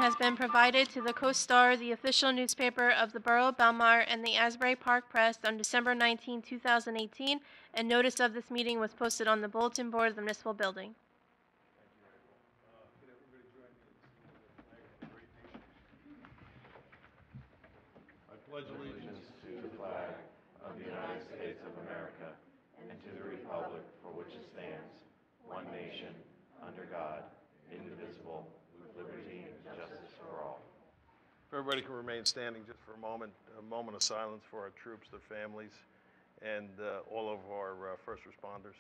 has been provided to the Co-Star, the official newspaper of the Borough of Belmar, and the Asbury Park Press on December 19, 2018, and notice of this meeting was posted on the bulletin board of the municipal building. I pledge allegiance to the flag of the United States of America and to the republic for which it stands, one nation, under God, indivisible, with liberty and justice for all. If everybody can remain standing just for a moment of silence for our troops, their families, and all of our first responders.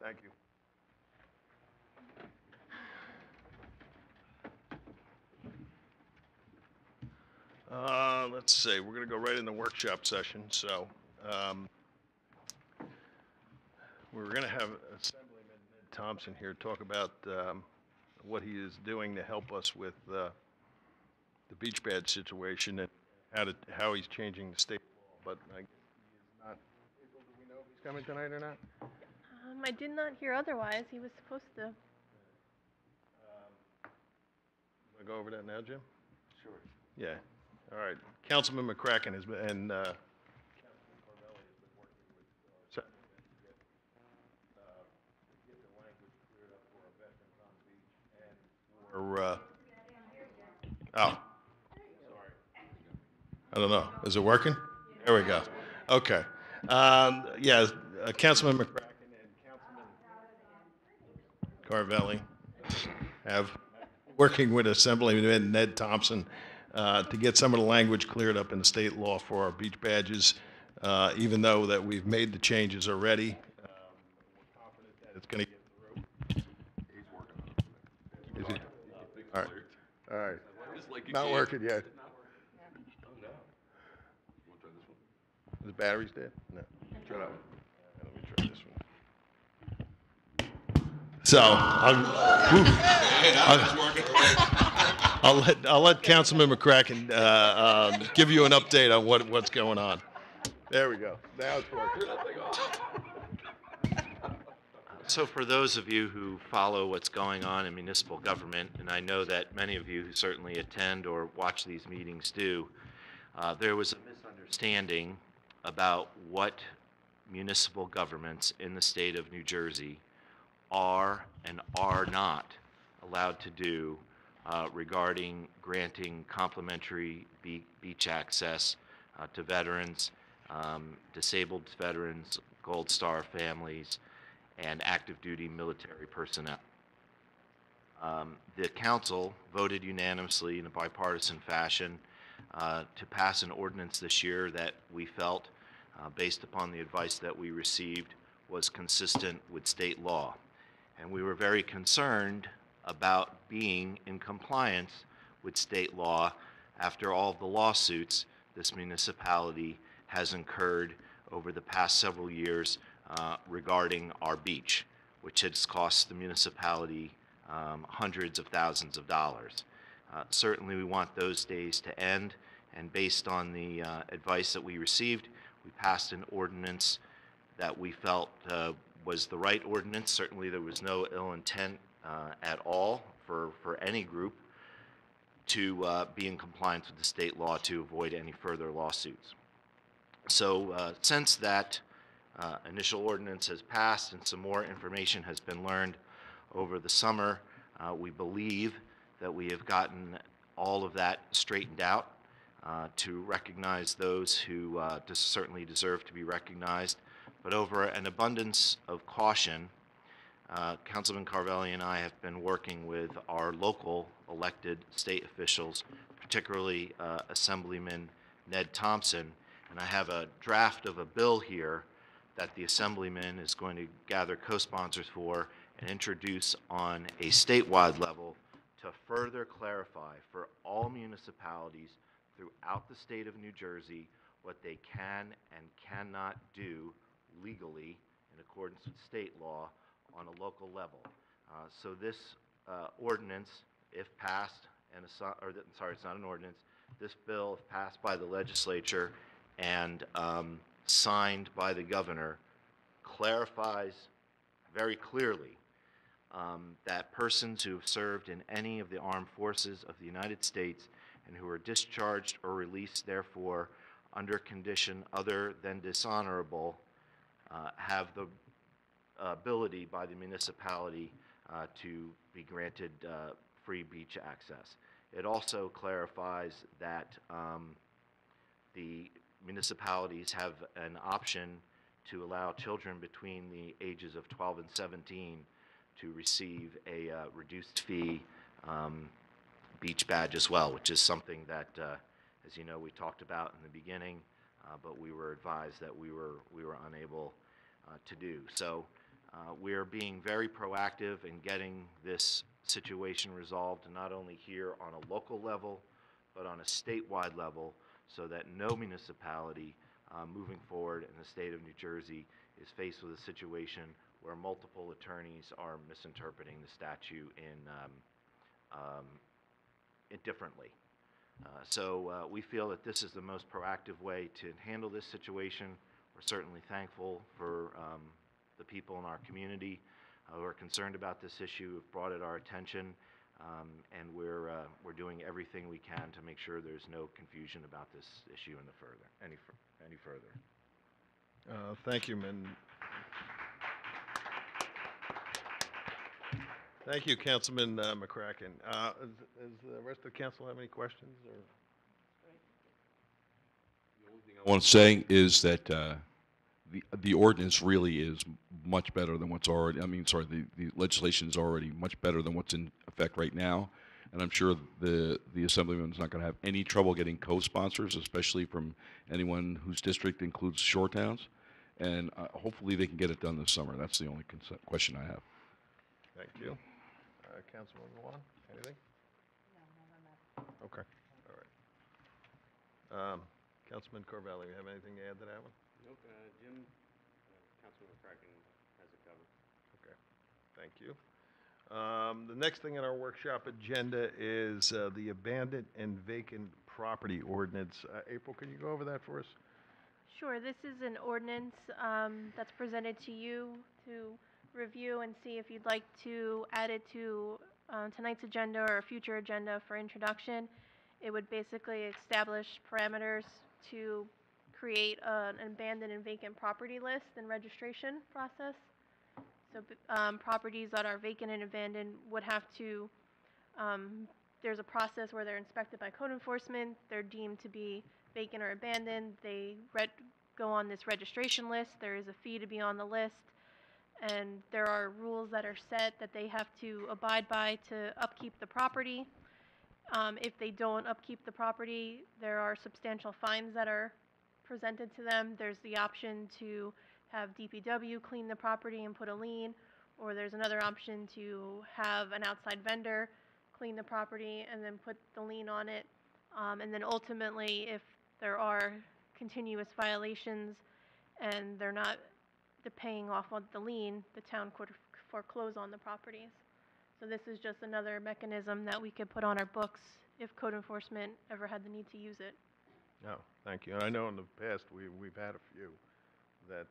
Thank you. Let's see, we're going to go right in the workshop session. So we're going to have Assemblyman Ned Thompson here talk about what he is doing to help us with the beach badge situation and how he's changing the state law. But I guess he is not. April, do we know if he's coming tonight or not? I did not hear otherwise. He was supposed to. Want to go over that now, Jim? Sure. Yeah. All right. Councilman McCracken has been, and Councilman Carvelli has been working with our to get the language cleared up for our veterans on the beach and for. Oh, sorry. I don't know. Is it working? There we go. Okay. Yeah, Councilman McCracken and Councilman Carvelli have working with Assemblyman Ned Thompson to get some of the language cleared up in the state law for our beach badges. Even though that we've made the changes already, we're confident that it's going to get through. He's working on it. Is he? All right. All right. Not working yet. Oh, no. You want to try this one? The battery's dead? No. Try that one. Let me try this one. So I'll let Councilman McCracken give you an update on what's going on. There we go. Now it's working. So for those of you who follow what's going on in municipal government, and I know that many of you who certainly attend or watch these meetings do, there was a misunderstanding about what municipal governments in the state of New Jersey are and are not allowed to do regarding granting complimentary beach access to veterans, disabled veterans, Gold Star families, and active duty military personnel. The council voted unanimously in a bipartisan fashion to pass an ordinance this year that we felt, based upon the advice that we received, was consistent with state law. And we were very concerned about being in compliance with state law after all of the lawsuits this municipality has incurred over the past several years regarding our beach, which has cost the municipality hundreds of thousands of dollars. Certainly we want those days to end, and based on the advice that we received, we passed an ordinance that we felt was the right ordinance. Certainly there was no ill intent at all for any group to be in compliance with the state law to avoid any further lawsuits. So since that initial ordinance has passed and some more information has been learned over the summer, we believe that we have gotten all of that straightened out to recognize those who certainly deserve to be recognized. But over an abundance of caution, Councilman Carvelli and I have been working with our local elected state officials, particularly Assemblyman Ned Thompson, and I have a draft of a bill here that the Assemblyman is going to gather co-sponsors for and introduce on a statewide level to further clarify for all municipalities throughout the state of New Jersey what they can and cannot do legally in accordance with state law on a local level. So this ordinance, if passed, sorry, it's not an ordinance, this bill, if passed by the legislature and signed by the governor, clarifies very clearly that persons who have served in any of the armed forces of the United States and who are discharged or released therefore under condition other than dishonorable have the ability by the municipality to be granted free beach access. It also clarifies that the municipalities have an option to allow children between the ages of 12 and 17 to receive a reduced fee beach badge as well, which is something that, as you know, we talked about in the beginning, but we were advised that we were unable to do. So we are being very proactive in getting this situation resolved, not only here on a local level, but on a statewide level, so that no municipality moving forward in the state of New Jersey is faced with a situation where multiple attorneys are misinterpreting the statute differently. So we feel that this is the most proactive way to handle this situation. We're certainly thankful for the people in our community who are concerned about this issue, have brought it to our attention, and we're doing everything we can to make sure there's no confusion about this issue any further. Thank you, Min. Thank you, Councilman McCracken. Does the rest of the council have any questions? Or? The only thing I want to say is that the ordinance really is much better than what's already, the legislation is already much better than what's in effect right now. And I'm sure the Assemblyman's not going to have any trouble getting co-sponsors, especially from anyone whose district includes shore towns. And hopefully they can get it done this summer. That's the only question I have. Thank you. Councilman Juan, anything? No, okay, all right. Councilman Carvelli, you have anything to add to that one? Nope, Jim, Councilman McCracken has it covered. Okay, thank you. The next thing on our workshop agenda is the abandoned and vacant property ordinance. April, can you go over that for us? Sure, this is an ordinance that's presented to you to review and see if you'd like to add it to tonight's agenda or a future agenda for introduction. It would basically establish parameters to create an abandoned and vacant property list and registration process. So properties that are vacant and abandoned would have to, there's a process where they're inspected by code enforcement, they're deemed to be vacant or abandoned, they go on this registration list, there is a fee to be on the list, and there are rules that are set that they have to abide by to upkeep the property. If they don't upkeep the property, there are substantial fines that are presented to them. There's the option to have DPW clean the property and put a lien, or there's another option to have an outside vendor clean the property and then put the lien on it. And then ultimately, if there are continuous violations and they're not paying off on the lien, the town could foreclose on the properties. So this is just another mechanism that we could put on our books if code enforcement ever had the need to use it. No, thank you. And I know in the past we've had a few that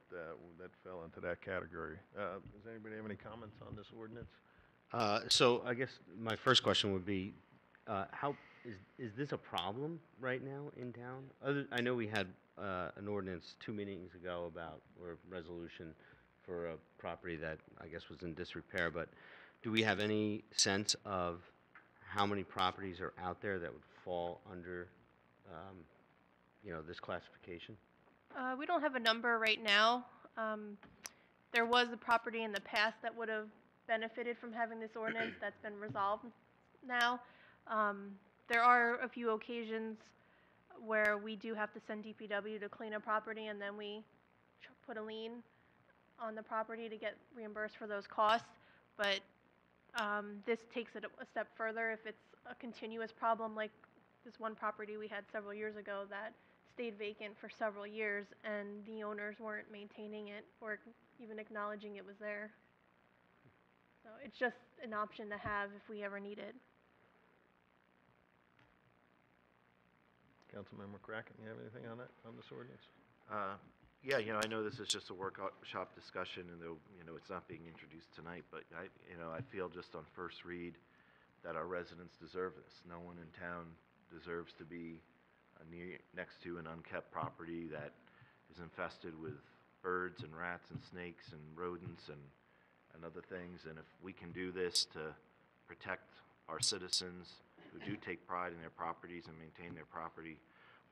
fell into that category. Does anybody have any comments on this ordinance? So I guess my first question would be, how is this a problem right now in town? I know we had an ordinance 2 meetings ago or resolution for a property that I guess was in disrepair, but do we have any sense of how many properties are out there that would fall under, this classification? We don't have a number right now. There was a property in the past that would have benefited from having this ordinance that's been resolved now. There are a few occasions where we do have to send DPW to clean a property and then we put a lien on the property to get reimbursed for those costs. But this takes it a step further. If it's a continuous problem like this one property we had several years ago that stayed vacant for several years and the owners weren't maintaining it or even acknowledging it was there. So it's just an option to have if we ever need it. Councilman McCracken, you have anything on that, on this ordinance? Yeah, I know this is just a workshop discussion, and though, it's not being introduced tonight, but I feel just on first read that our residents deserve this. No one in town deserves to be next to an unkept property that is infested with birds and rats and snakes and rodents and other things. And if we can do this to protect our citizens who do take pride in their properties and maintain their property,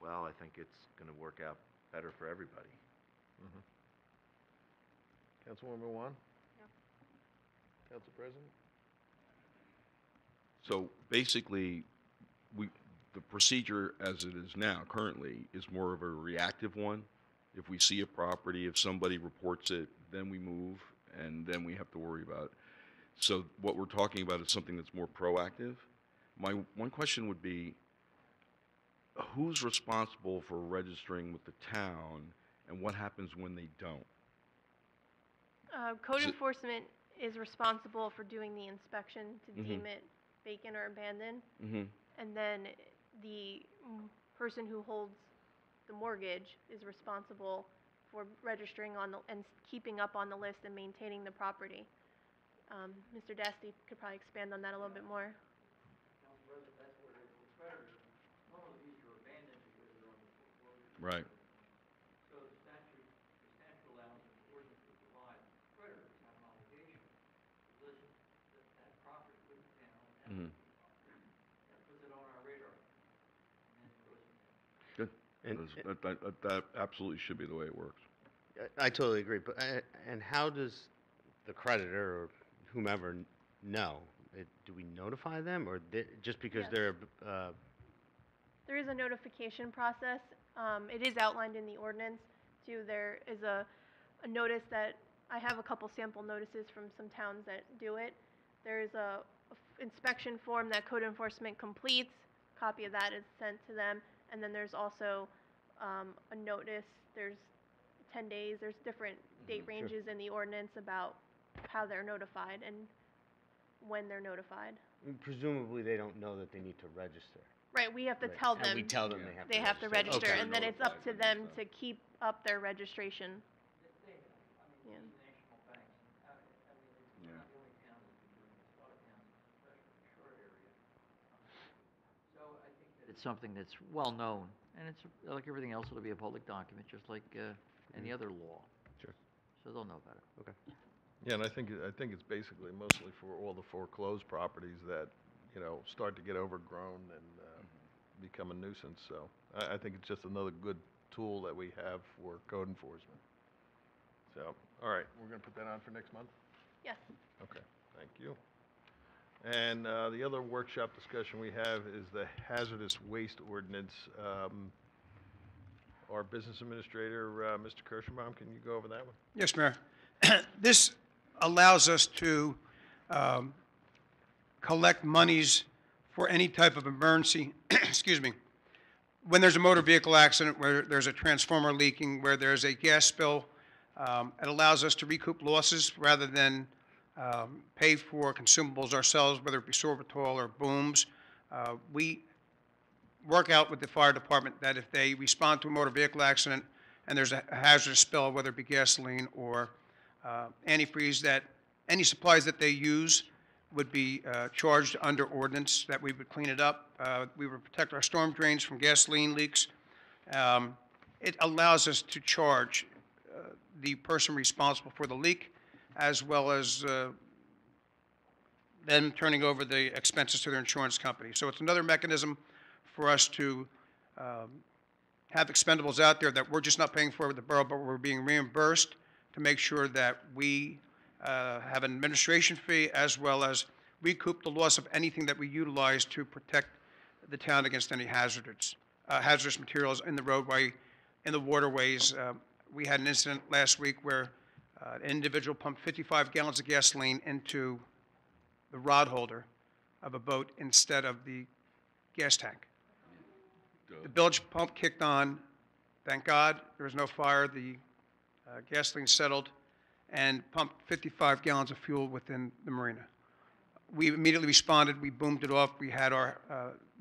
well, I think it's going to work out better for everybody. Councilwoman Juan? Council President? So basically, the procedure as it is now currently is more of a reactive one. If we see a property, if somebody reports it, then we move, and then we have to worry about it. So what we're talking about is something that's more proactive. My one question would be, who's responsible for registering with the town, and what happens when they don't? Code Is it- enforcement is responsible for doing the inspection to Mhm. deem it vacant or abandoned. Mm-hmm. And then the person who holds the mortgage is responsible for registering on and keeping up on the list and maintaining the property. Mr. Dasty could probably expand on that a little bit more. Right. So the statute allows an ordinance to provide creditors have an obligation to list that property with the town, and Mm-hmm. that puts it on our radar, and then it goes from there. Good. And That absolutely should be the way it works. I totally agree, but, and how does the creditor or whomever know? Do we notify them, or just because Yes. they're, There is a notification process. It is outlined in the ordinance, too. There is a notice that, I have a couple sample notices from some towns that do it. There is a inspection form that code enforcement completes. Copy of that is sent to them. And then there's also a notice. There's 10 days. There's different date ranges in the ordinance about how they're notified and when they're notified. presumably they don't know that they need to register? Right, we have to Right. tell And them. we tell them Yeah. they have to register. register, Okay. and then it's up to Notified them when it's to keep up their registration. Yeah. These national banks, and I mean, it's Yeah. not the only town that's been doing this, a lot of towns, especially in the shore area. So I think that it's something that's well-known, and it's, like everything else, it'll be a public document, just like any other law. Sure. So they'll know about it. Okay. Yeah, and I think it's basically mostly for all the foreclosed properties that, start to get overgrown and become a nuisance. So I think it's just another good tool that we have for code enforcement. So, all right, we're going to put that on for next month? Yes. Okay, thank you. And the other workshop discussion we have is the hazardous waste ordinance. Our business administrator, Mr. Kirschenbaum, can you go over that one? Yes, Mayor. This allows us to collect monies for any type of emergency, excuse me, when there's a motor vehicle accident, where there's a transformer leaking, where there's a gas spill. It allows us to recoup losses rather than pay for consumables ourselves, whether it be sorbitol or booms. We work out with the fire department that if they respond to a motor vehicle accident and there's a hazardous spill, whether it be gasoline or antifreeze, that any supplies that they use would be charged under ordinance, that we would clean it up. We would protect our storm drains from gasoline leaks. It allows us to charge the person responsible for the leak, as well as them turning over the expenses to their insurance company. So it's another mechanism for us to have expendables out there that we're just not paying for with the borough, but we're being reimbursed to make sure that we have an administration fee, as well as recoup the loss of anything that we utilize to protect the town against any hazardous materials in the roadway, in the waterways. We had an incident last week where an individual pumped 55 gallons of gasoline into the rod holder of a boat instead of the gas tank. The bilge pump kicked on. Thank God there was no fire. The gasoline settled and pumped 55 gallons of fuel within the marina. We immediately responded. We boomed it off. We had our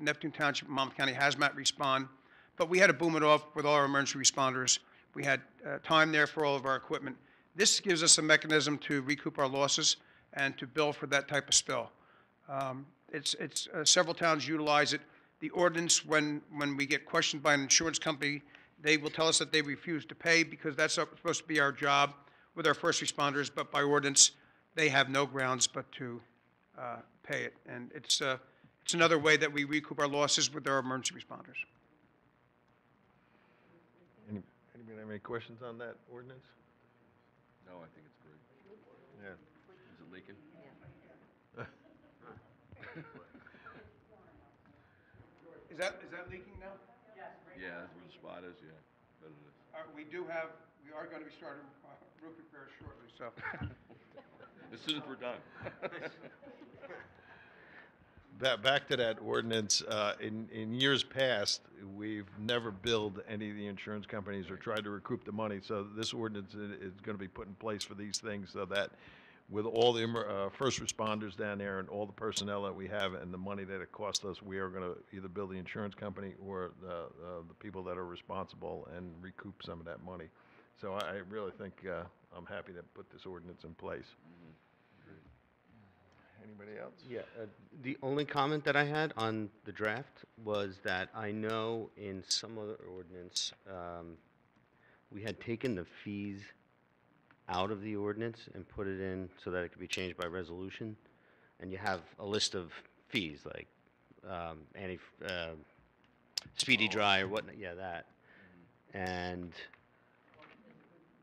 Neptune Township, Monmouth County Hazmat respond, but we had to boom it off with all our emergency responders. we had time there for all of our equipment. This gives us a mechanism to recoup our losses and to bill for that type of spill. Several towns utilize it. The ordinance, when we get questioned by an insurance company, they will tell us that they refuse to pay because that's supposed to be our job with our first responders, but by ordinance, they have no grounds but to pay it. And it's another way that we recoup our losses with our emergency responders. Anybody have any questions on that ordinance? No, I think it's great. Yeah. Is it leaking? Is that leaking now? Yeah, that's where the spot is, yeah. Bet it is. We are going to be starting roof repairs shortly, so. As soon as we're done. Back to that ordinance, in years past, we've never billed any of the insurance companies or tried to recoup the money, so this ordinance is going to be put in place for these things so that with all the first responders down there and all the personnel that we have and the money that it costs us, we are going to either bill the insurance company or the people that are responsible and recoup some of that money. So I really think I'm happy to put this ordinance in place. Anybody else? Yeah, the only comment that I had on the draft was that I know in some other ordinance, we had taken the fees out of the ordinance and put it in so that it could be changed by resolution. And you have a list of fees like speedy dry or whatnot, yeah, that. And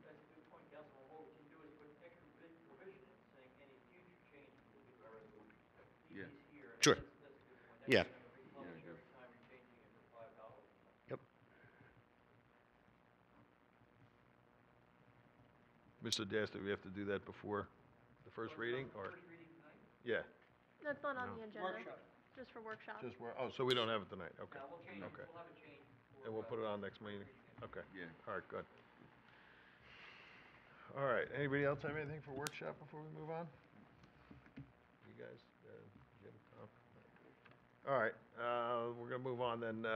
That's a good point, Councilman. What we can do is put an extra big provision in saying any future changes will be by resolution. Yeah. Fees here. Sure. That's a good point. Yeah. That's gonna republish every time you're changing it for $5. Yep. Mr. Dasty, we have to do that before the first reading, or? First reading tonight? Yeah. That's not on No. the agenda. Workshop. Just for workshop. Just where, oh, so we don't have it tonight, okay. Now, we'll change it, Okay. we'll have it changed. And we'll put it on next meeting? Okay. Yeah. All right, good. All right, anybody else have anything for workshop before we move on? You guys, Jim, Tom? All right, we're gonna move on then,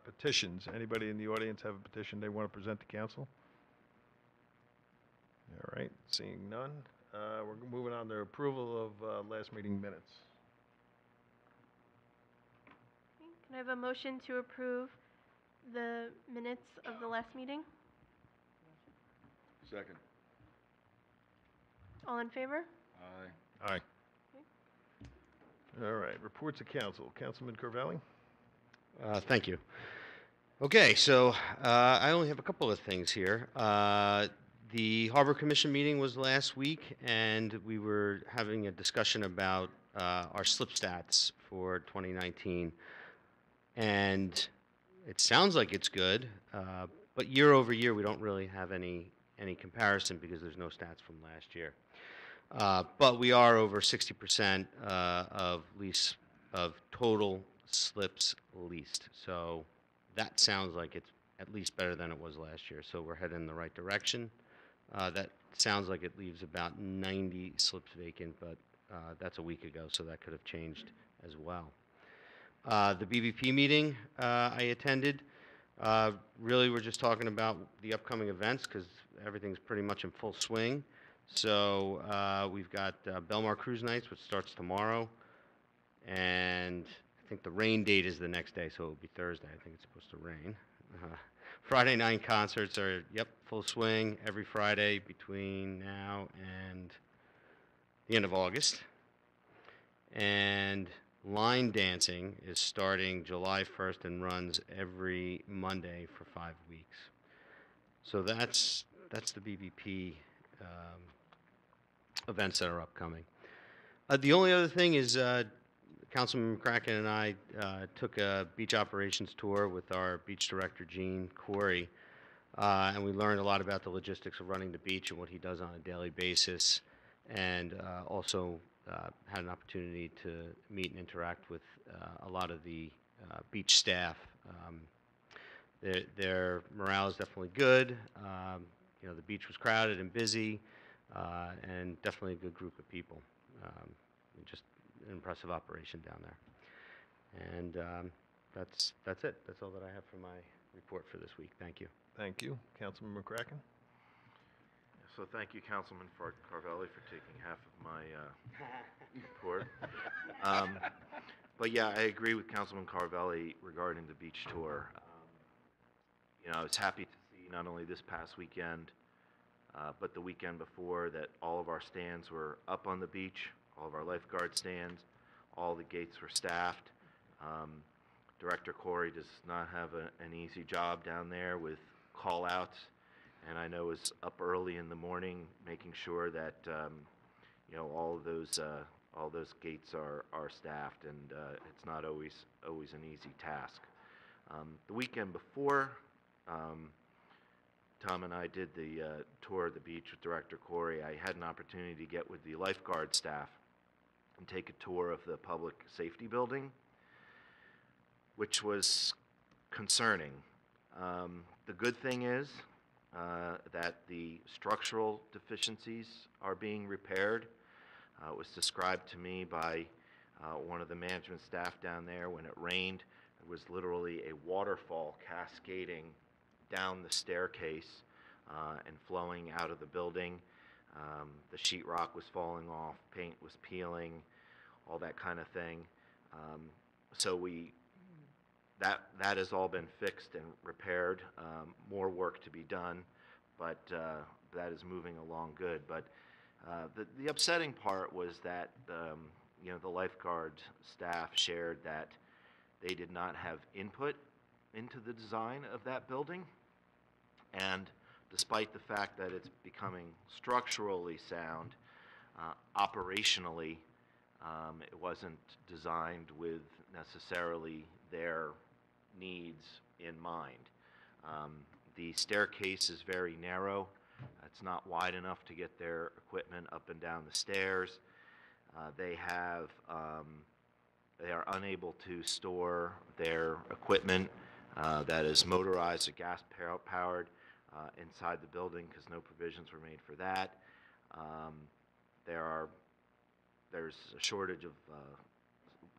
petitions. Anybody in the audience have a petition they want to present to council? All right, seeing none, we're moving on to approval of last meeting minutes. Can I have a motion to approve the minutes of the last meeting? Second. All in favor? Aye. Aye. All right, reports of council. Councilman Corvelli? Thank you. Okay, so I only have a couple of things here. The Harbor Commission meeting was last week, and we were having a discussion about our slip stats for 2019. And it sounds like it's good, but year over year, we don't really have any comparison because there's no stats from last year. But we are over 60% of total slips leased. So that sounds like it's at least better than it was last year. So we're heading in the right direction. That sounds like it leaves about 90 slips vacant, but that's a week ago, so that could have changed as well. The BBP meeting I attended, really we're just talking about the upcoming events because everything's pretty much in full swing. So we've got Belmar Cruise Nights, which starts tomorrow, and I think the rain date is the next day, so it'll be Thursday. I think it's supposed to rain. Friday night concerts are, yep, full swing every Friday between now and the end of August. And line dancing is starting July 1st and runs every Monday for 5 weeks. So that's the BBP events that are upcoming. The only other thing is Councilman McCracken and I took a beach operations tour with our beach director, Gene Corey, and we learned a lot about the logistics of running the beach and what he does on a daily basis, and also had an opportunity to meet and interact with a lot of the beach staff. Their morale is definitely good. You know, the beach was crowded and busy, and definitely a good group of people. Just an impressive operation down there. And that's it. That's all that I have for my report for this week. Thank you. Thank you. Councilman McCracken? So thank you, Councilman Carvelli, for taking half of my report. But yeah, I agree with Councilman Carvelli regarding the beach tour. I was happy to see not only this past weekend, but the weekend before, that all of our stands were up on the beach, all of our lifeguard stands, all the gates were staffed. Director Corey does not have an easy job down there with call-outs, and I know is up early in the morning making sure that all those gates are staffed, and it's not always an easy task. The weekend before, Tom and I did the tour of the beach with Director Corey. I had an opportunity to get with the lifeguard staff and take a tour of the public safety building, which was concerning. The good thing is that the structural deficiencies are being repaired. It was described to me by one of the management staff down there. When it rained, it was literally a waterfall cascading down the staircase and flowing out of the building. The sheetrock was falling off, paint was peeling, all that kind of thing. So that has all been fixed and repaired. More work to be done, but that is moving along good. But the upsetting part was that the lifeguard staff shared that they did not have input into the design of that building, and despite the fact that it's becoming structurally sound, operationally it wasn't designed with necessarily their needs in mind. The staircase is very narrow. It's not wide enough to get their equipment up and down the stairs. They are unable to store their equipment that is motorized or gas powered inside the building, because no provisions were made for that. There's a shortage of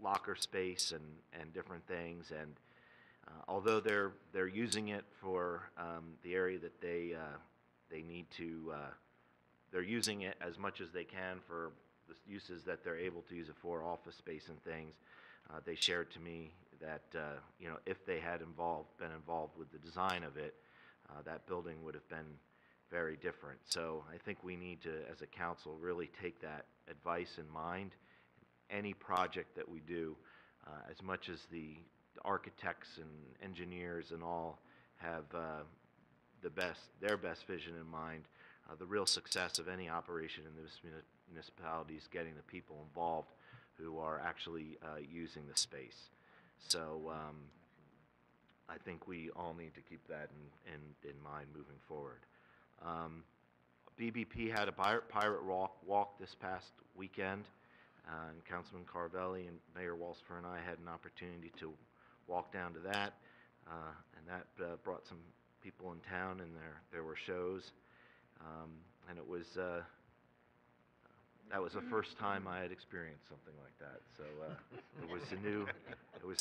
locker space and different things, and although they're using it for the area that they need to, they're using it as much as they can for the uses that they're able to use it for, office space and things. They shared to me that if they had been involved with the design of it, that building would have been very different. So I think we need to, as a council, really take that advice in mind. Any project that we do, as much as the architects and engineers and all have their best vision in mind, the real success of any operation in this municipality is getting the people involved who are actually using the space. So I think we all need to keep that in mind moving forward. BBP had a pirate walk this past weekend, and Councilman Carvelli and Mayor Walsfer and I had an opportunity to walk down to that, and that brought some people in town, and there were shows, and it was that was the first time I had experienced something like that. So it was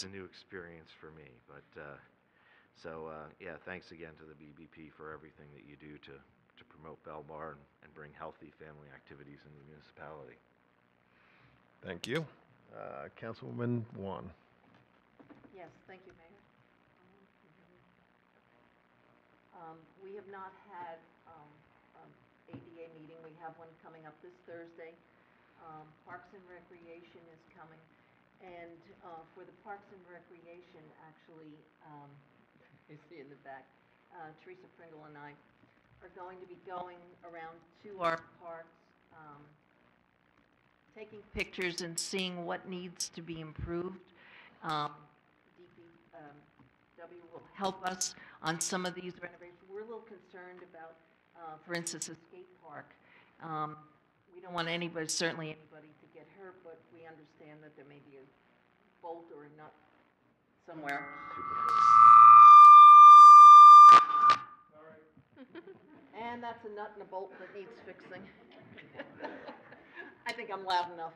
a new experience for me. But yeah, thanks again to the BBP for everything that you do to promote Belmar and bring healthy family activities in the municipality. Thank you. Councilwoman Wan. Yes, thank you, Mayor. We have not had ADA meeting. We have one coming up this Thursday. Parks and Recreation is coming. And for the Parks and Recreation, actually, you see in the back, Teresa Pringle and I are going to be going around to our parks, taking pictures and seeing what needs to be improved. DPW will help us on some of these renovations. We're a little concerned about, for instance, a skate park. We don't want anybody, certainly anybody, to get hurt, but we understand that there may be a bolt or a nut somewhere. And that's a nut and a bolt that needs fixing. I think I'm loud enough.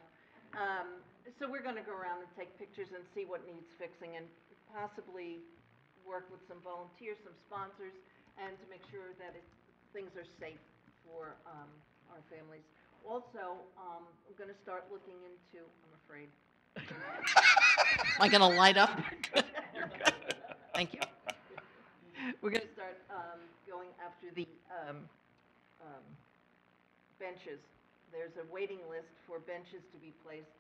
So we're going to go around and take pictures and see what needs fixing, and possibly work with some volunteers, some sponsors, and to make sure that things are safe for our families. Also, I'm going to start looking into, I'm afraid. Am I gonna light up? Thank you. We're going to start going after the um, benches. There's a waiting list for benches to be placed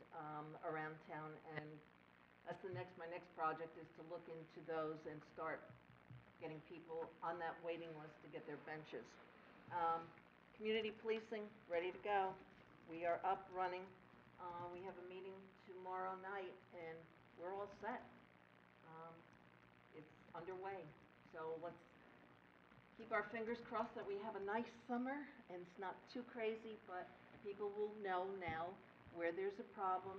around town, and that's my next project is to look into those and start getting people on that waiting list to get their benches. Community policing, ready to go. We are up, running. We have a meeting tomorrow night, and we're all set. It's underway. So let's keep our fingers crossed that we have a nice summer and it's not too crazy, but people will know now where there's a problem.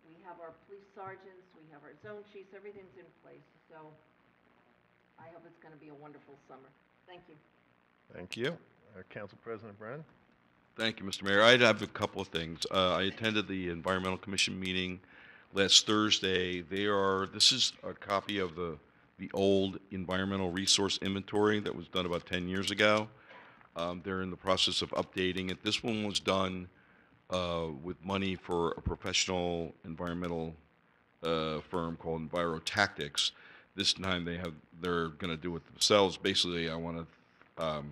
We have our police sergeants, we have our zone chiefs, everything's in place. So I hope it's going to be a wonderful summer. Thank you. Thank you. Council President Brennan? Thank you, Mr. Mayor. I have a couple of things. I attended the Environmental Commission meeting last Thursday. This is a copy of the old environmental resource inventory that was done about 10 years ago. They're in the process of updating it. This one was done with money for a professional environmental firm called EnviroTactics. This time they're going to do it themselves. Basically, I want to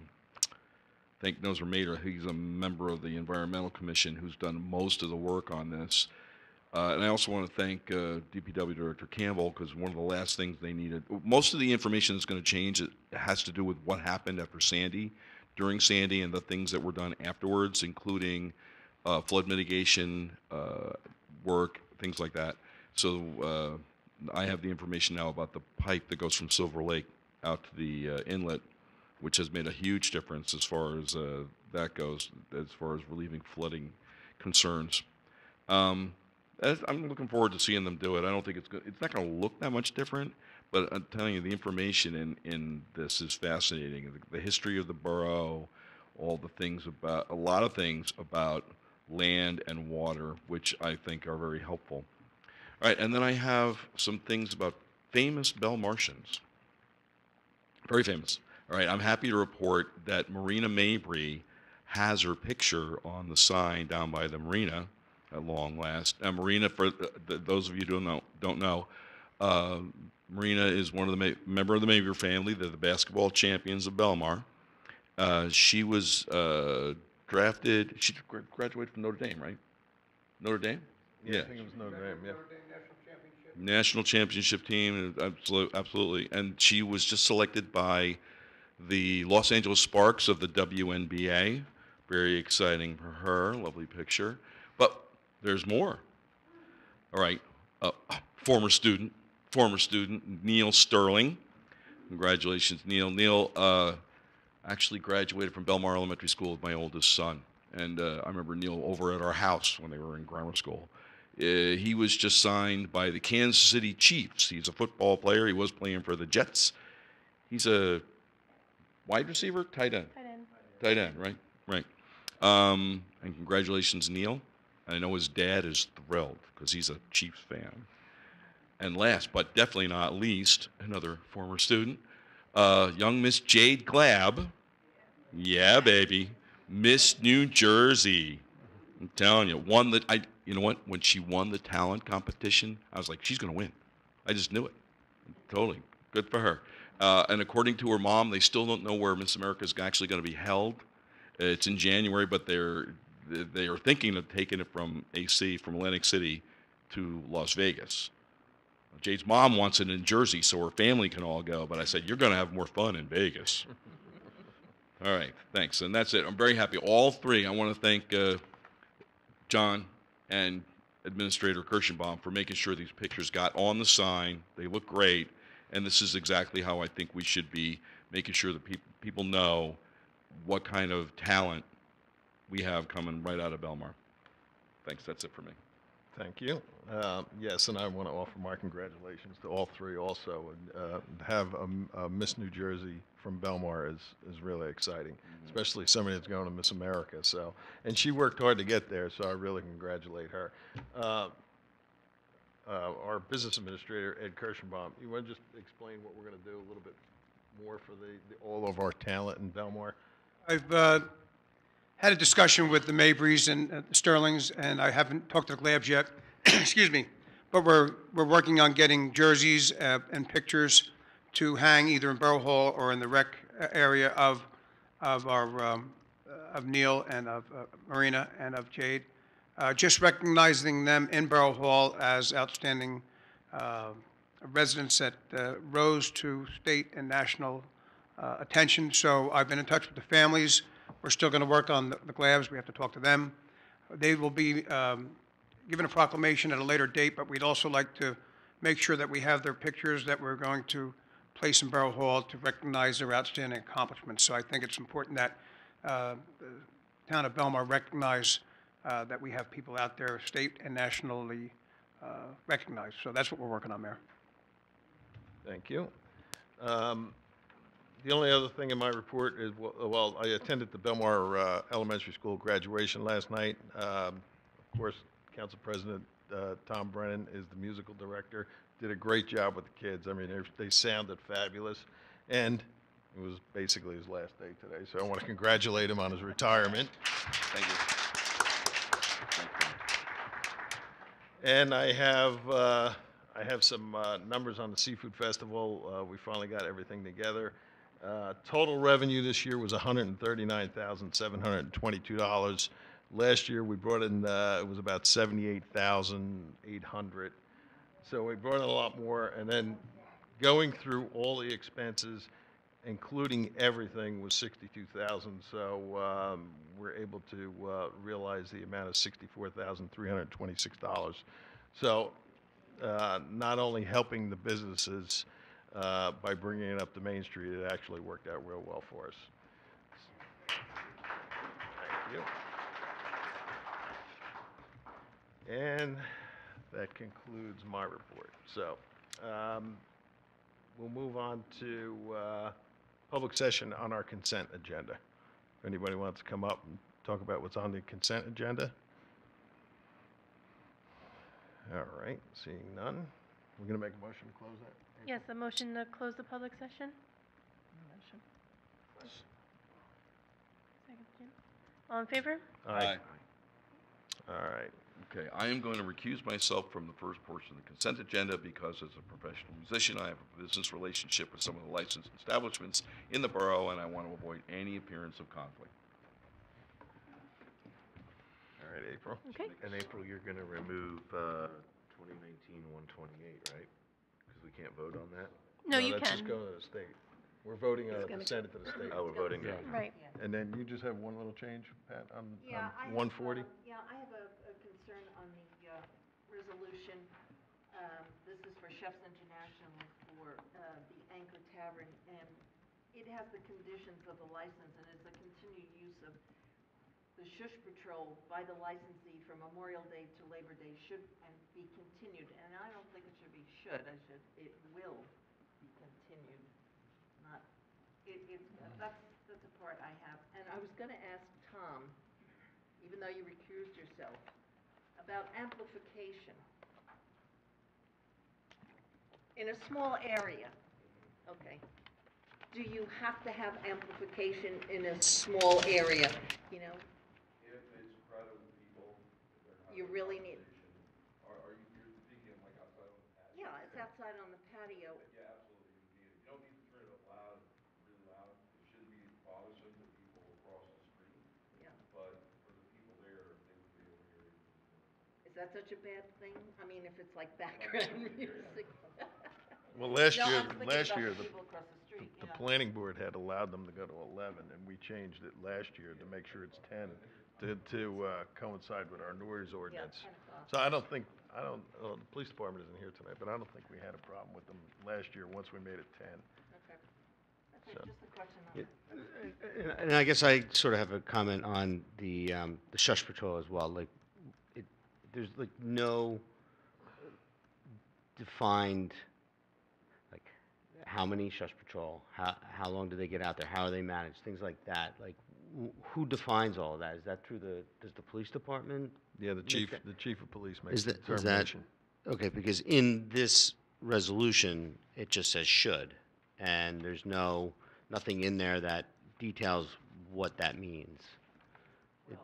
thank Noser Mader. He's a member of the Environmental Commission who's done most of the work on this. And I also want to thank DPW Director Campbell, because one of the last things they needed, most of the information that's going to change, it has to do with what happened after Sandy, during Sandy, and the things that were done afterwards, including flood mitigation work, things like that. So I have the information now about the pipe that goes from Silver Lake out to the inlet, which has made a huge difference as far as that goes, as far as relieving flooding concerns. I'm looking forward to seeing them do it. I don't think it's not going to look that much different, but I'm telling you, the information in this is fascinating. The history of the borough, all the things about, a lot of things about land and water, which I think are very helpful. All right, and then I have some things about famous Belmartians. Very famous. All right, I'm happy to report that Marina Mabry has her picture on the sign down by the marina at long last. Marina, for those of you who don't know, Marina is one of the member of the Mabry family. They're the basketball champions of Belmar. She was drafted. She graduated from Notre Dame, right? Notre Dame? Yeah, I think it was Notre Dame, yeah. National championship team, absolutely. And she was just selected by the Los Angeles Sparks of the WNBA. Very exciting for her. Lovely picture. But there's more. All right. Former student, Neil Sterling. Congratulations, Neil. Neil actually graduated from Belmar Elementary School with my oldest son. And I remember Neil over at our house when they were in grammar school. He was just signed by the Kansas City Chiefs. He's a football player. He was playing for the Jets. He's a wide receiver? Tight end. Tight end, right? Right. And congratulations, Neil. I know his dad is thrilled because he's a Chiefs fan. And last, but definitely not least, another former student, young Miss Jade Glab. Yeah, baby. Miss New Jersey. I'm telling you, you know what? When she won the talent competition, I was like, she's going to win. I just knew it. Totally. Good for her. And according to her mom, they still don't know where Miss America is actually going to be held. It's in January, but they are thinking of taking it from AC, from Atlantic City, to Las Vegas. Jade's mom wants it in Jersey so her family can all go, but I said, you're going to have more fun in Vegas. All right, thanks. And that's it. I'm very happy. All three, I want to thank John and Administrator Kirschenbaum for making sure these pictures got on the sign. They look great, and this is exactly how I think we should be, making sure that people know what kind of talent we have coming right out of Belmar. Thanks. That's it for me. Thank you. Yes, and I want to offer my congratulations to all three also. And have a Miss New Jersey from Belmar is really exciting, especially somebody that's going to Miss America. So, and she worked hard to get there, so I really congratulate her. our business administrator, Ed Kirschenbaum. You want to just explain what we're going to do a little bit more for all of our talent in Belmar? I've had a discussion with the Mabrys and Sterlings, and I haven't talked to the Labs yet. Excuse me. But we're working on getting jerseys and pictures to hang either in Borough Hall or in the rec area of our of Neil and of Marina and of Jade. Just recognizing them in Borough Hall as outstanding residents that rose to state and national attention. So I've been in touch with the families. We're still going to work on the Glabs. We have to talk to them. They will be given a proclamation at a later date, but we'd also like to make sure that we have their pictures that we're going to place in Borough Hall to recognize their outstanding accomplishments. So I think it's important that the town of Belmar recognize that we have people out there, state and nationally recognized. So that's what we're working on, Mayor. Thank you. The only other thing in my report is, well, I attended the Belmar Elementary School graduation last night. Of course, Council President Tom Brennan is the musical director. Did a great job with the kids. I mean, they sounded fabulous. And it was basically his last day today, so I want to congratulate him on his retirement. Thank you. And I have some numbers on the Seafood Festival. We finally got everything together. Total revenue this year was $139,722. Last year we brought in it was about $78,800. So we brought in a lot more, and then going through all the expenses, including everything, was $62,000. So we're able to realize the amount of $64,326. So not only helping the businesses by bringing it up to Main Street, it actually worked out real well for us. Thank you. And that concludes my report. So we'll move on to public session on our consent agenda. If anybody wants to come up and talk about what's on the consent agenda. All right, seeing none. We're going to make a motion to close that? Yes, a motion to close the public session? Motion. Second, Jim. All in favor? Aye. All right. Okay, I am going to recuse myself from the first portion of the consent agenda because as a professional musician, I have a business relationship with some of the licensed establishments in the borough, and I want to avoid any appearance of conflict. All right, April. Okay. In April, you're going to remove 2019-128, right? Because we can't vote on that? No, you that's can. just going to the state. We're voting It's to gonna send it to the state. Oh, we're voting Yeah. now. Right. And then you just have one little change, Pat, on Yeah, I have, 140? Yeah, I have a concern on the resolution. This is for Chefs International for the Anchor Tavern, and it has the conditions of the license, and it's a continued use of the shush patrol by the licensee from Memorial Day to Labor Day should and be continued. And I don't think it should be should, it will be continued. Not, that's a part I have. And I was gonna ask Tom, even though you recused yourself, about amplification. In a small area, okay, do you have to have amplification in a small area, you know? If it's crowded with people, You really need, Are you speaking like outside on the patio? yeah, it's outside on the patio. Yeah, absolutely. You don't need to turn it up loud, really loud. It shouldn't be bothersome to people across the street, Yeah. but for the people there, they would be able to hear you. Is that such a bad thing? I mean, if it's like background music. Well, last No, year, I'm thinking last about year, the people across the street, the you know. planning board had allowed them to go to 11, and we changed it last year to make sure it's 10 to coincide with our noise ordinance. 10 o'clock. So I don't, the police department isn't here tonight, but I don't think we had a problem with them last year once we made it 10. Okay. That's So- it, just a question on Yeah, that. And I guess I sort of have a comment on the shush patrol as well. Like, there's like no defined, like, how many shush patrol, how long do they get out there, how are they managed, things like that. Like, who defines all of that? Is that through does the police department? Yeah, the make chief that- of police makes Is the that- is that- determination. Okay, because in this resolution, it just says should, and there's nothing in there that details what that means.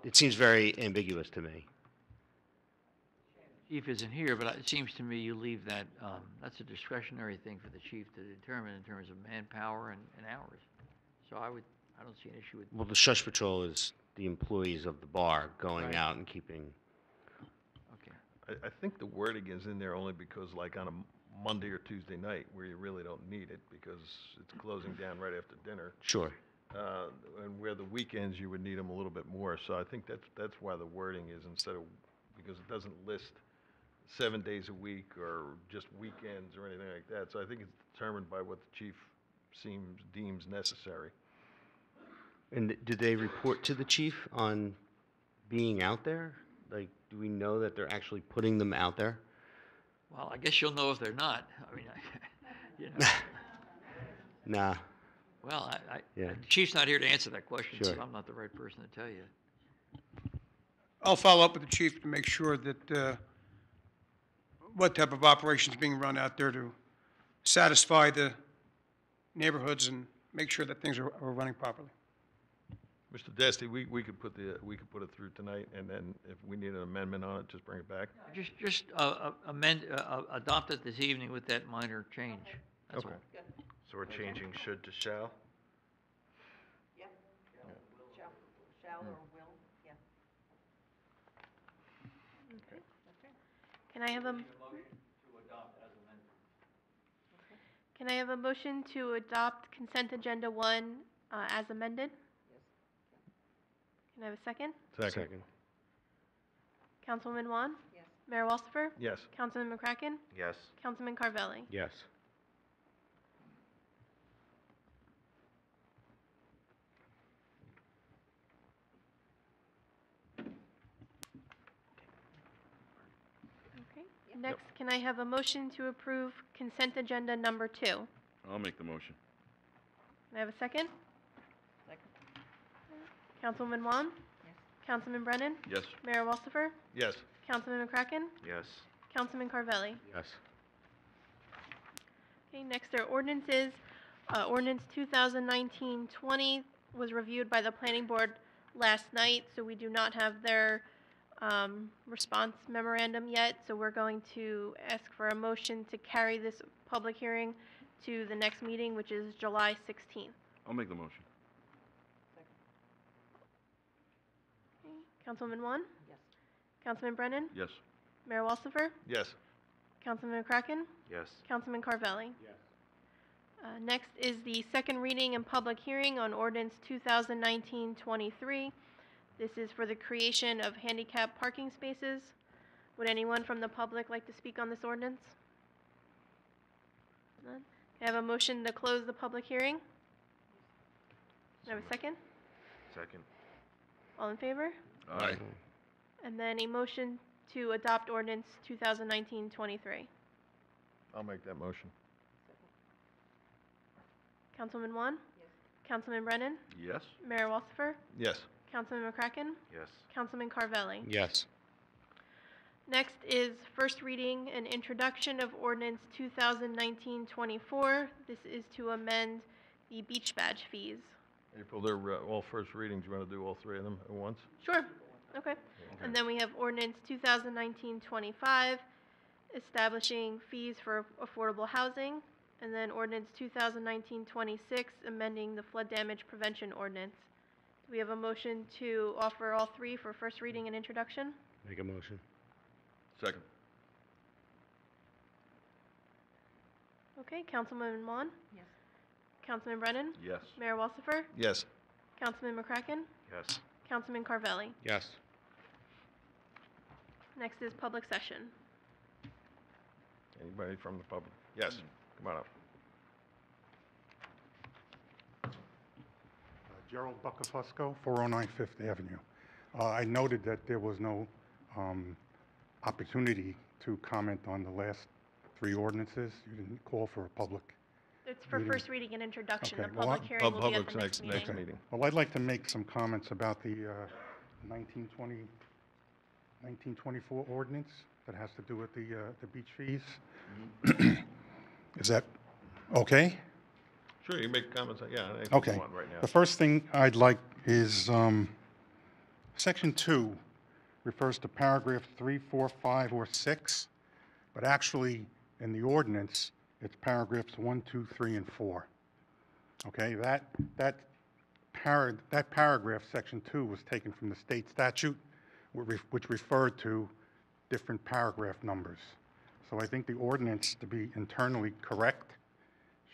It seems very ambiguous to me. Chief isn't here, but it seems to me you leave that, that's a discretionary thing for the chief to determine in terms of manpower and hours. So I don't see an issue with. Well, the shush patrol is the employees of the bar going Right. out and keeping, Okay. I think the wording is in there only because like on a Monday or Tuesday night where you really don't need it because it's closing down right after dinner. sure. And where the weekends you would need them a little bit more. So I think that's why the wording is instead of, because it doesn't list 7 days a week or just weekends or anything like that. So I think it's determined by what the chief deems necessary. And do they report to the chief on being out there? Like, do we know that they're actually putting them out there? Well, I guess you'll know if they're not. I mean, you know. Nah. Well, Yeah. the chief's not here to answer that question, so Sure. I'm not the right person to tell you. I'll follow up with the chief to make sure that, what type of operation is being run out there to satisfy the neighborhoods and make sure that things are running properly. Mr. Desti, we could put it through tonight, and then if we need an amendment on it, just bring it back. Just adopt it this evening with that minor change. That's all. Okay. So we're changing should to shall? Yeah. Shall or will, yeah. Can I have a? Can I have a motion to adopt consent agenda 1 as amended? Can I have a second? Second. Councilwoman Juan? Yes. Mayor Walsifer? Yes. Councilman McCracken? Yes. Councilman Carvelli? Yes. Okay. Next, can I have a motion to approve consent agenda number 2? I'll make the motion. Can I have a second? Second. Councilwoman Juan? Yes. Councilman Brennan? Yes. Mayor Walsifer? Yes. Councilman McCracken? Yes. Councilman Carvelli? Yes. Okay, next are ordinances. Ordinance 2019-20 was reviewed by the planning board last night, so we do not have their response memorandum yet. So we're going to ask for a motion to carry this public hearing to the next meeting, which is July 16th. I'll make the motion. Okay, Councilwoman Juan? Yes. Councilman Brennan? Yes. Mayor Walsifer? Yes. Councilman McCracken? Yes. Councilman Carvelli? Yes. Next is the second reading and public hearing on ordinance 2019-23. This is for the creation of handicap parking spaces. Would anyone from the public like to speak on this ordinance? None? Can I have a motion to close the public hearing? Can I have a second? Second. All in favor? Aye. And then a motion to adopt ordinance 2019-23. I'll make that motion. Councilman Juan? Yes. Councilman Brennan? Yes. Mayor Walsifer? Yes. Councilman McCracken? Yes. Councilman Carvelli? Yes. Next is first reading and introduction of ordinance 2019-24. This is to amend the beach badge fees. April, they're all first readings. You want to do all three of them at once? Sure, okay. And then we have ordinance 2019-25, establishing fees for affordable housing. And then ordinance 2019-26, amending the flood damage prevention ordinance. Do we have a motion to offer all three for first reading and introduction? Make a motion. Second. Okay, Councilman Mon, Yes. Councilman Brennan, Yes. Mayor Walsifer, Yes. Councilman McCracken, Yes. Councilman Carvelli. Yes. Next is public session. Anybody from the public? Yes. Come on up. Gerald Buckafusco, 409 Fifth Avenue. I noted that there was no opportunity to comment on the last three ordinances. You didn't call for a public. It's for Meeting. first reading and introduction. Okay, The well, public hearing will be at Public's the next next meeting. meeting. Well, I'd like to make some comments about the 1924 ordinance. that has to do with the beach fees. Is that okay? Sure, you can make comments, yeah, on anything Okay. you want right now. The first thing I'd like is, Section 2 refers to paragraph 3, 4, 5, or 6, but actually, in the ordinance, it's paragraphs 1, 2, 3, and 4. Okay, that paragraph, Section 2, was taken from the state statute, which referred to different paragraph numbers. So I think the ordinance, to be internally correct,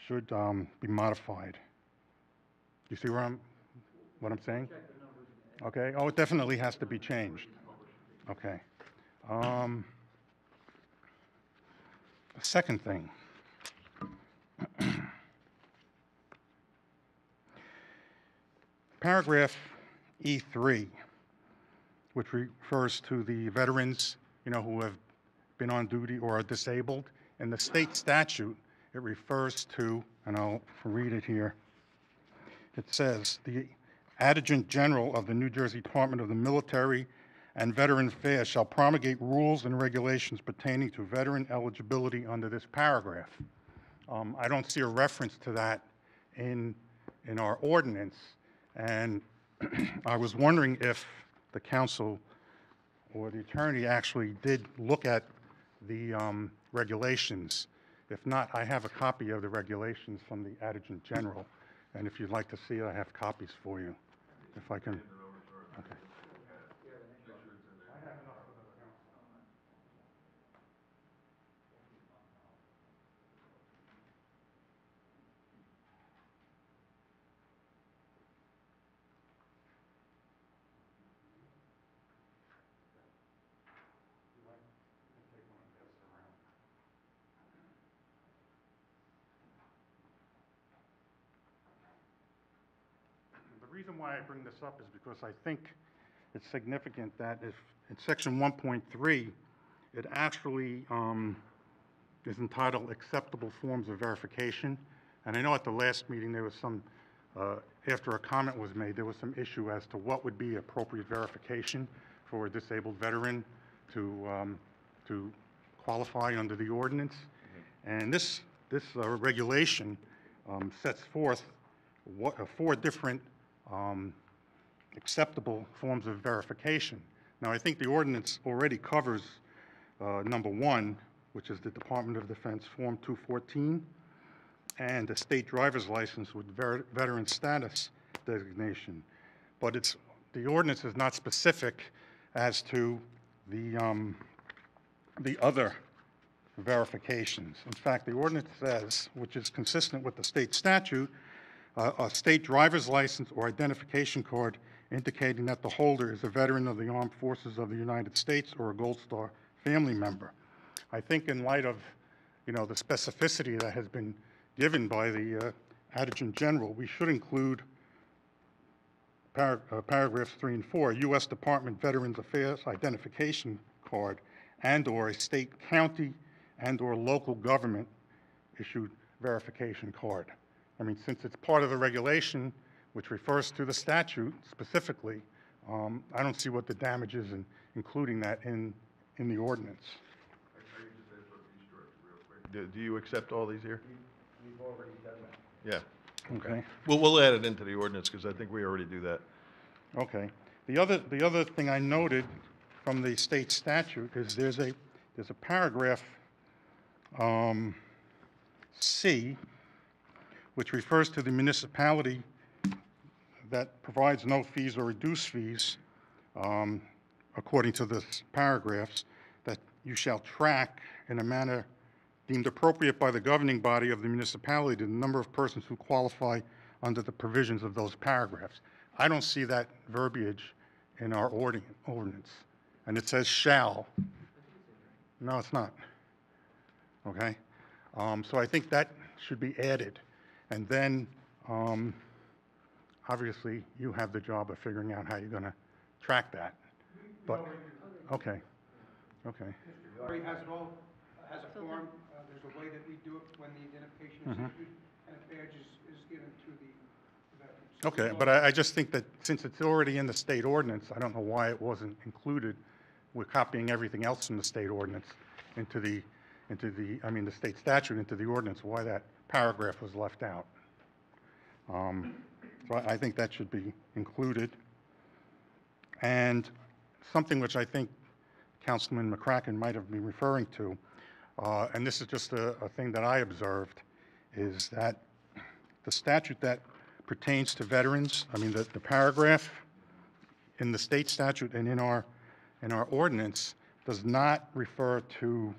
should be modified. You see what I'm saying? Okay. Oh, it definitely has to be changed. Okay. The second thing. Paragraph E3, which refers to the veterans, who have been on duty or are disabled. In the state statute, it refers to, and I'll read it here. It says, the Adjutant General of the New Jersey Department of the Military and Veteran Affairs shall promulgate rules and regulations pertaining to veteran eligibility under this paragraph. I don't see a reference to that in our ordinance, and I was wondering if the council or the attorney actually did look at the regulations. If not, I have a copy of the regulations from the Adjutant General, and if you'd like to see it, I have copies for you, if I can. Okay. The reason why I bring this up is because I think it's significant that if in section 1.3, it actually is entitled acceptable forms of verification. And I know at the last meeting there was some, after a comment was made, there was some issue as to what would be appropriate verification for a disabled veteran to qualify under the ordinance. And this regulation sets forth four different acceptable forms of verification. Now, I think the ordinance already covers number 1, which is the Department of Defense Form 214, and a state driver's license with veteran status designation. But the ordinance is not specific as to the other verifications. In fact, the ordinance says, which is consistent with the state statute, a state driver's license or identification card indicating that the holder is a veteran of the Armed Forces of the United States or a Gold Star family member. I think in light of, the specificity that has been given by the Adjutant General, we should include paragraphs 3 and 4, U.S. Department Veterans Affairs identification card and/or a state, county, and/or local government issued verification card. I mean, since it's part of the regulation, which refers to the statute specifically, I don't see what the damage is in including that in the ordinance. Do you accept all these here? We've already done that. Yeah. Okay. We'll add it into the ordinance, because I think we already do that. Okay. The other thing I noted from the state statute is there's a paragraph C, which refers to the municipality that provides no fees or reduced fees, according to this paragraphs, that you shall track in a manner deemed appropriate by the governing body of the municipality the number of persons who qualify under the provisions of those paragraphs. I don't see that verbiage in our ordinance. And it says shall. No, it's not. Okay? So I think that should be added. And then, obviously, you have the job of figuring out how you're going to track that. But, okay. Okay. Already has it all, has a form, there's a way that we do it when the identification is issued, and a badge is given to the veterans. Okay, but I just think that since it's already in the state ordinance, I don't know why it wasn't included we're copying everything else from the state ordinance into the state statute into the ordinance, why that paragraph was left out. So I think that should be included. And something which I think Councilman McCracken might have been referring to, and this is just a thing that I observed, is that the statute that pertains to veterans, the paragraph in the state statute and in our ordinance does not refer to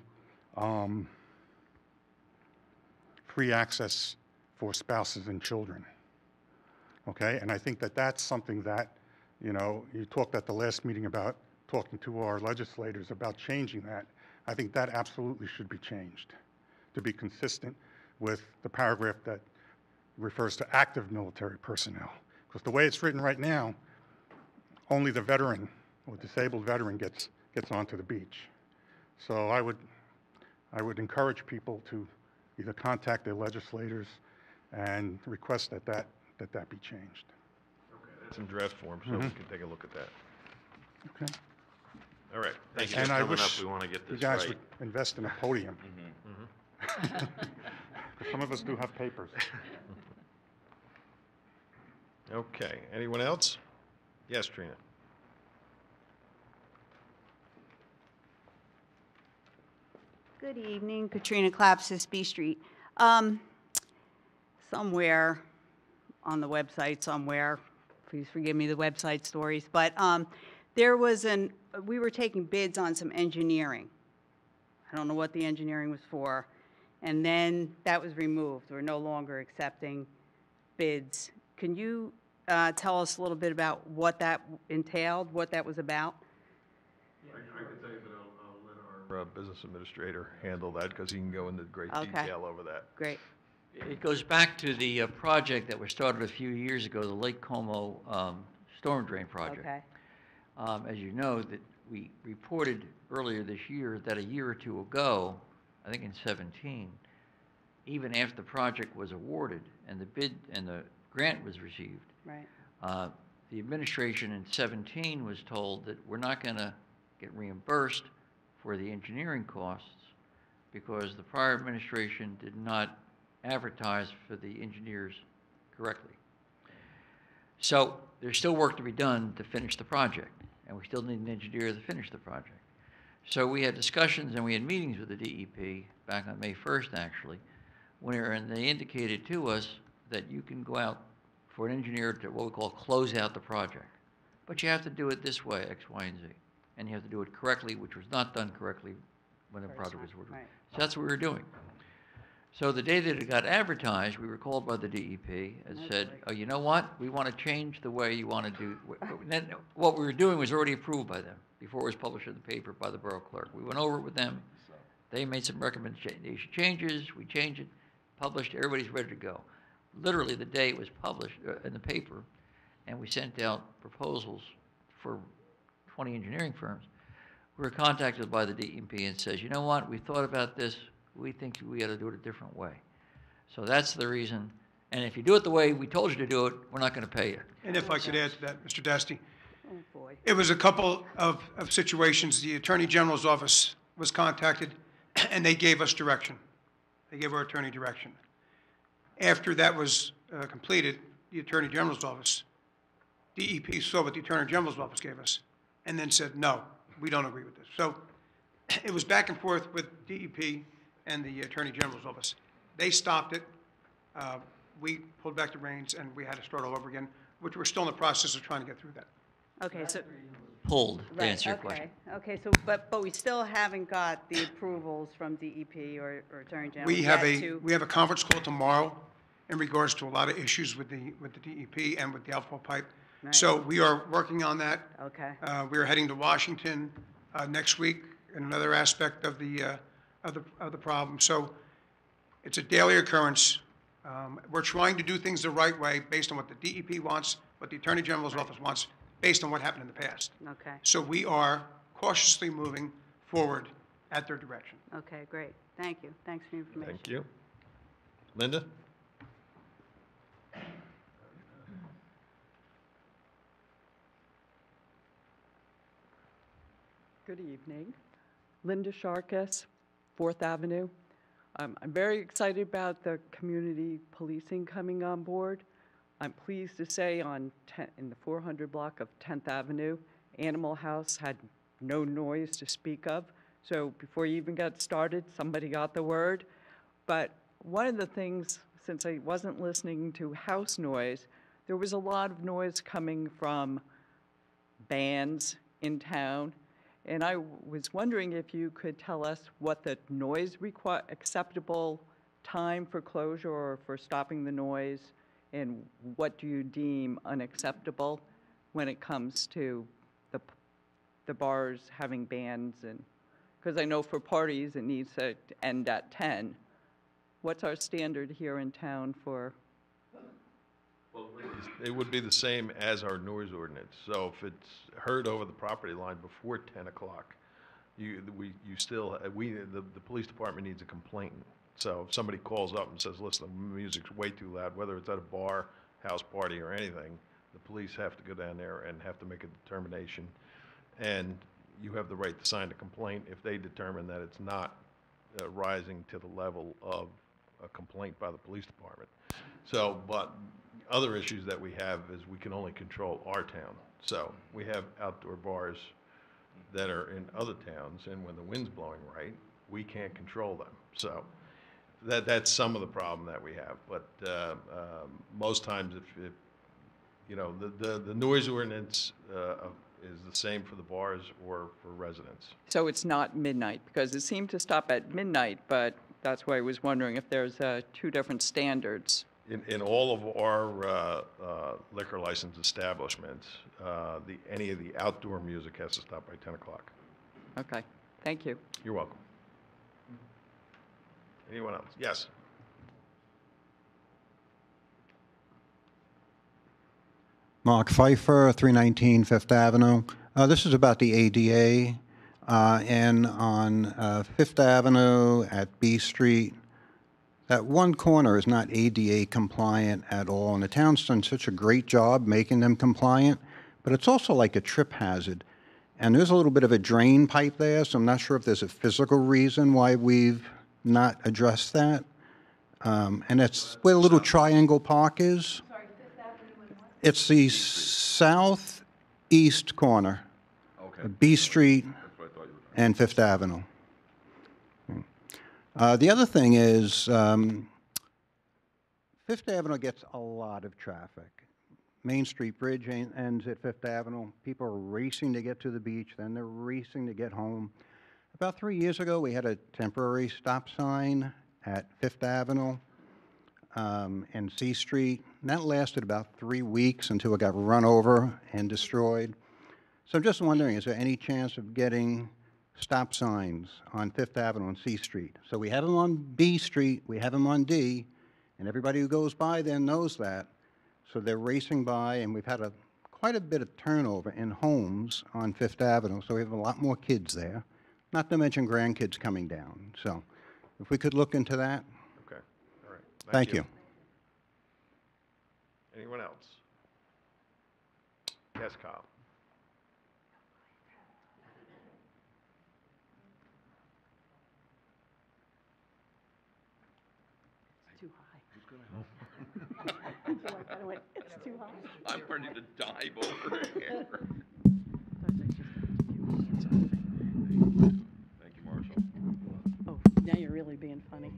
free access for spouses and children. Okay, and I think that that's something that, you talked at the last meeting about talking to our legislators about changing that. I think that absolutely should be changed to be consistent with the paragraph that refers to active military personnel. Because the way it's written right now, only the veteran or disabled veteran gets onto the beach. So I would encourage people to either contact their legislators and request that be changed. Okay, that's in draft form, so we can take a look at that. Okay. All right, thank you. And I Coming up, wish we want to get you this guys right. would invest in a podium. Because some of us do have papers. Okay, anyone else? Yes, Trina. Good evening, Katrina Klapsis, B Street. Somewhere on the website, please forgive me the website stories, but we were taking bids on some engineering. I don't know what the engineering was for. And then that was removed. We're no longer accepting bids. Can you tell us a little bit about what that entailed, what that was about? I can tell you, but I'll let our business administrator handle that because he can go into great Okay. detail over that. Great. It goes back to the project that was started a few years ago, the Lake Como storm drain project. Okay. As you know, that we reported earlier this year that a year or two ago, I think in 17, even after the project was awarded and the bid and the grant was received, Right. the administration in 17 was told that we're not going to get reimbursed for the engineering costs because the prior administration did not advertise for the engineers correctly. So there's still work to be done to finish the project, and we still need an engineer to finish the project. So we had discussions and we had meetings with the DEP back on May 1st, actually, and they indicated to us that you can go out for an engineer to what we call close out the project. But you have to do it this way, X, Y, and Z. And you have to do it correctly, which was not done correctly when the project was awarded. Right. So that's what we were doing. So the day that it got advertised, we were called by the DEP and said, oh, you know what? We want to change the way you want to do. Then what we were doing was already approved by them before it was published in the paper by the borough clerk. We went over it with them. They made some recommendation changes. We changed it, published. Everybody's ready to go. Literally the day it was published in the paper, and we sent out proposals for 20 engineering firms. We were contacted by the DEP and says, you know what? We thought about this. We think we got to do it a different way. So that's the reason. And if you do it the way we told you to do it, we're not going to pay you. And if I could add to that, Mr. Dasty, Oh, boy. it was a couple of situations. The Attorney General's office was contacted, and they gave us direction. They gave our attorney direction. After that was completed, the Attorney General's office, DEP saw what the Attorney General's office gave us, and then said, no, we don't agree with this. So it was back and forth with DEP and the Attorney General's office. They stopped it. We pulled back the reins, and we had to start all over again, which we're still in the process of trying to get through that. Okay, so. Pulled, to Right, answer your okay. question. Okay, so, but we still haven't got the approvals from DEP or Attorney General We have yet a, to. we have a conference call tomorrow in regards to a lot of issues with the DEP and with the outfall pipe. Right. So we are working on that. Okay, We are heading to Washington next week in another aspect of the problem. So it's a daily occurrence. We're trying to do things the right way based on what the DEP wants, what the Attorney General's office wants, based on what happened in the past. okay, So we are cautiously moving forward at their direction. okay, great. Thank you. Thanks for the information. Thank you. Linda? Good evening. Linda Sharkus, 4th Avenue. I'm very excited about the community policing coming on board. I'm pleased to say in the 400 block of 10th Avenue, Animal House had no noise to speak of. So before you even got started, somebody got the word. But one of the things, since I wasn't listening to house noise, there was a lot of noise coming from bands in town. And I was wondering if you could tell us what the noise acceptable time for closure or for stopping the noise, and what do you deem unacceptable when it comes to the bars having bands? And because I know for parties it needs to end at 10. What's our standard here in town for? Well, it would be the same as our noise ordinance. So if it's heard over the property line before 10 o'clock, the police department needs a complainant. So if somebody calls up and says, listen, the music's way too loud, whether it's at a bar, house party, or anything, the police have to go down there and have to make a determination. And you have the right to sign a complaint if they determine that it's not rising to the level of a complaint by the police department. So, but other issues that we have is we can only control our town. So we have outdoor bars that are in other towns, and when the wind's blowing right, we can't control them. So that's some of the problem that we have. But most times, if you know, the noise ordinance is the same for the bars or for residents. So it's not midnight, because it seemed to stop at midnight, but that's why I was wondering if there's two different standards. In all of our liquor license establishments, any of the outdoor music has to stop by 10 o'clock. Okay, thank you. You're welcome. Anyone else? Yes. Mark Pfeiffer, 319 Fifth Avenue. This is about the ADA, and on Fifth Avenue at B Street. That one corner is not ADA compliant at all, and the town's done such a great job making them compliant, but it's also like a trip hazard. And there's a little bit of a drain pipe there, so I'm not sure if there's a physical reason why we've not addressed that. And it's where the little triangle park is. Sorry, Fifth Avenue and what? It's the southeast corner, Okay. B Street That's what I thought you were. and Fifth Avenue. The other thing is, Fifth Avenue gets a lot of traffic. Main Street Bridge ends at Fifth Avenue. People are racing to get to the beach, then they're racing to get home. About 3 years ago, we had a temporary stop sign at Fifth Avenue and C Street. And that lasted about 3 weeks until it got run over and destroyed. So I'm just wondering, is there any chance of getting stop signs on Fifth Avenue and C Street? So we have them on B Street, we have them on D, and everybody who goes by there knows that. So they're racing by, and we've had quite a bit of turnover in homes on Fifth Avenue, so we have a lot more kids there, not to mention grandkids coming down. So if we could look into that. Okay. All right. Thank you. Anyone else? Yes, Kyle. It's too high. I feel like I went, it's too high. I'm ready to dive over here. Thank you, Marshall. Oh, now you're really being funny.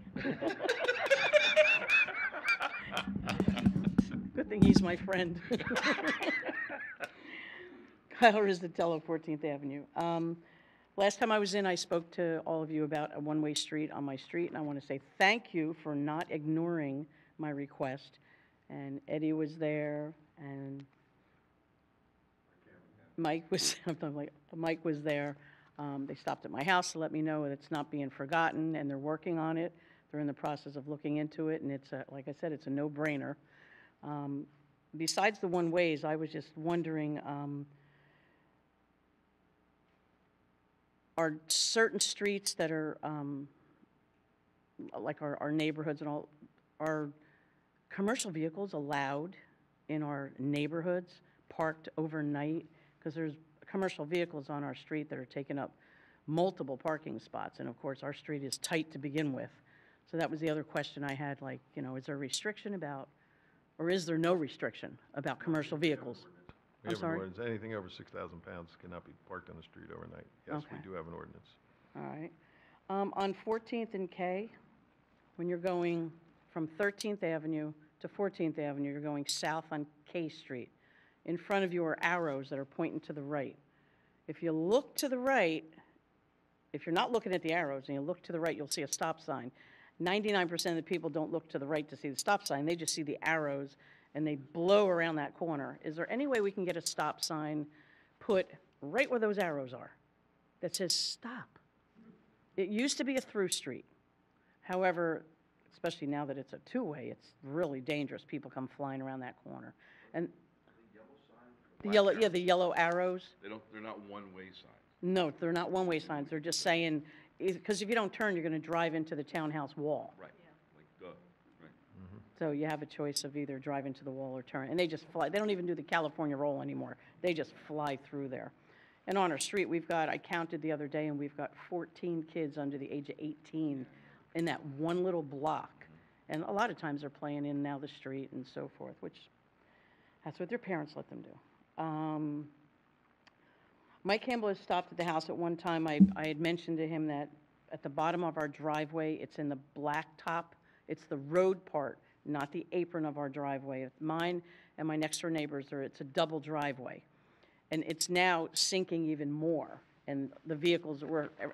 Good thing he's my friend. Kyle Rizzatello, 14th Avenue. Last time I was in, I spoke to all of you about a one-way street on my street, and I want to say thank you for not ignoring my request. And Eddie was there, and Mike was, Mike was there. They stopped at my house to let me know that it's not being forgotten, and they're working on it. They're in the process of looking into it, and it's, like I said, it's a no-brainer. Besides the one-ways, I was just wondering, are certain streets that are, like our neighborhoods and all, are commercial vehicles allowed in our neighborhoods, parked overnight? Because there's commercial vehicles on our street that are taking up multiple parking spots, and of course, our street is tight to begin with. So that was the other question I had, like, you know, is there a restriction about, or is there no restriction about commercial vehicles? We I'm have an sorry? ordinance, anything over 6,000 pounds cannot be parked on the street overnight. Yes, we Okay. do have an ordinance. All right. On 14th and K, when you're going from 13th Avenue to 14th Avenue, you're going south on K Street. In front of you are arrows that are pointing to the right. If you look to the right, if you're not looking at the arrows and you look to the right, you'll see a stop sign. 99% of the people don't look to the right to see the stop sign. They just see the arrows and they blow around that corner. Is there any way we can get a stop sign put right where those arrows are that says stop? It used to be a through street. However, especially now that it's a two-way, it's really dangerous. People come flying around that corner. And the yellow arrows. They're not one-way signs. No, they're not one-way signs. They're just saying, because if you don't turn, you're going to drive into the townhouse wall. Right. Like, duh, right. So you have a choice of either driving to the wall or turn. And they just fly. They don't even do the California roll anymore. They just fly through there. And on our street, we've got, I counted the other day, and we've got 14 kids under the age of 18 in that one little block. And a lot of times they're playing in and out of the street and so forth, which that's what their parents let them do. Mike Campbell has stopped at the house at one time. I had mentioned to him that at the bottom of our driveway, it's in the blacktop. It's the road part, not the apron of our driveway. Mine and my next door neighbors, it's a double driveway. And it's now sinking even more. And the vehicles,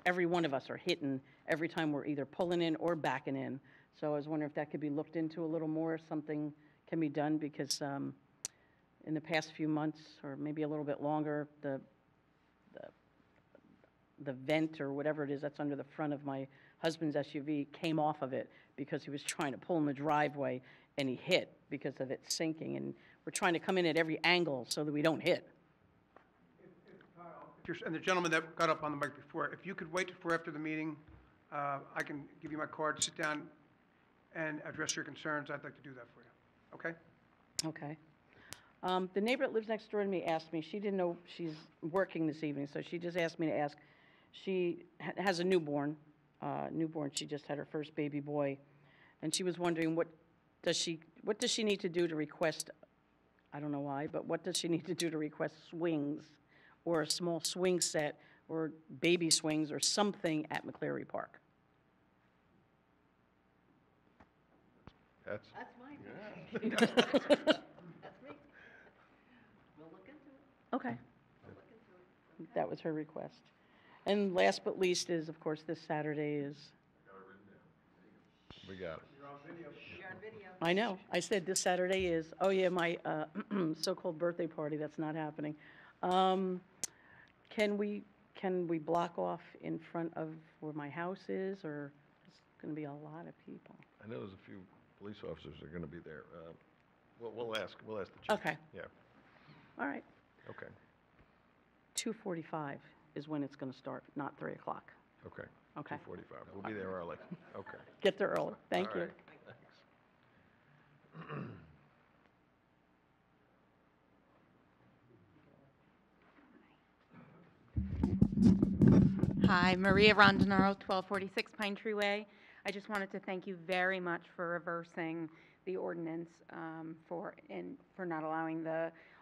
every one of us are hitting every time we're either pulling in or backing in. So I was wondering if that could be looked into a little more, if something can be done, because in the past few months, or maybe a little bit longer, the vent or whatever it is that's under the front of my husband's SUV came off of it because he was trying to pull in the driveway and he hit because of it sinking. And we're trying to come in at every angle so that we don't hit. And the gentleman that got up on the mic before, if you could wait for after the meeting, I can give you my card, sit down and address your concerns. I'd like to do that for you. Okay? Okay. The neighbor that lives next door to me asked me, she didn't know she's working this evening, so she just asked me to ask. She has a newborn. She just had her first baby boy, and she was wondering what does she need to do to request, I don't know why, but what does she need to do to request swings or a small swing set or baby swings or something at McCleary Park? That's That's mine. That's me. We'll look into it. Okay. We'll look into it. That was her request. And last but least is, of course, this Saturday is, we got it. You're on video. I know, I said this Saturday is, oh yeah, my so-called birthday party, that's not happening. Can we block off in front of where my house is, or it's going to be a lot of people? I know there's a few police officers that are going to be there. We'll ask the chief. Okay. Yeah, All right. okay, 2:45 is when it's going to start, not 3 o'clock. okay. Okay. 2:45. We'll be there early. Okay. Get there early. Thank All you. right. Thanks. Hi, Maria Rondinaro, 1246 Pine Tree Way. I just wanted to thank you very much for reversing the ordinance for not allowing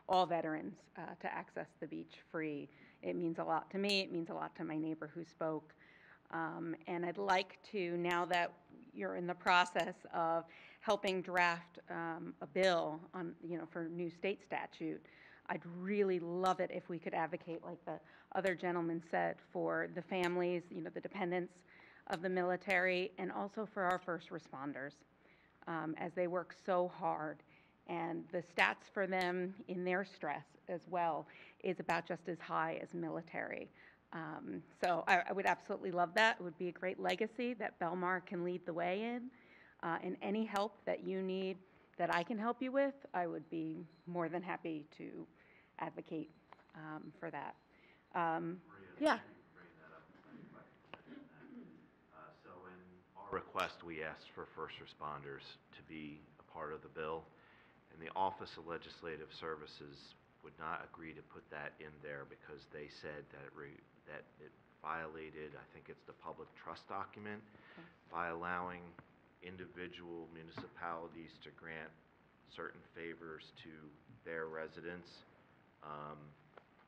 all veterans to access the beach free. It means a lot to me. It means a lot to my neighbor who spoke. And I'd like to, now that you're in the process of helping draft a bill on, for new state statute, I'd really love it if we could advocate, like the other gentleman said, for the families, the dependents of the military, and also for our first responders, as they work so hard. And the stats for them in their stress as well is about just as high as military. So I would absolutely love that. It would be a great legacy that Belmar can lead the way in. And any help that you need that I can help you with, I would be more than happy to advocate for that. Yeah. So in our request, we asked for first responders to be a part of the bill, and the Office of Legislative Services would not agree to put that in there because they said that that it violated, I think it's the public trust document, by allowing individual municipalities to grant certain favors to their residents.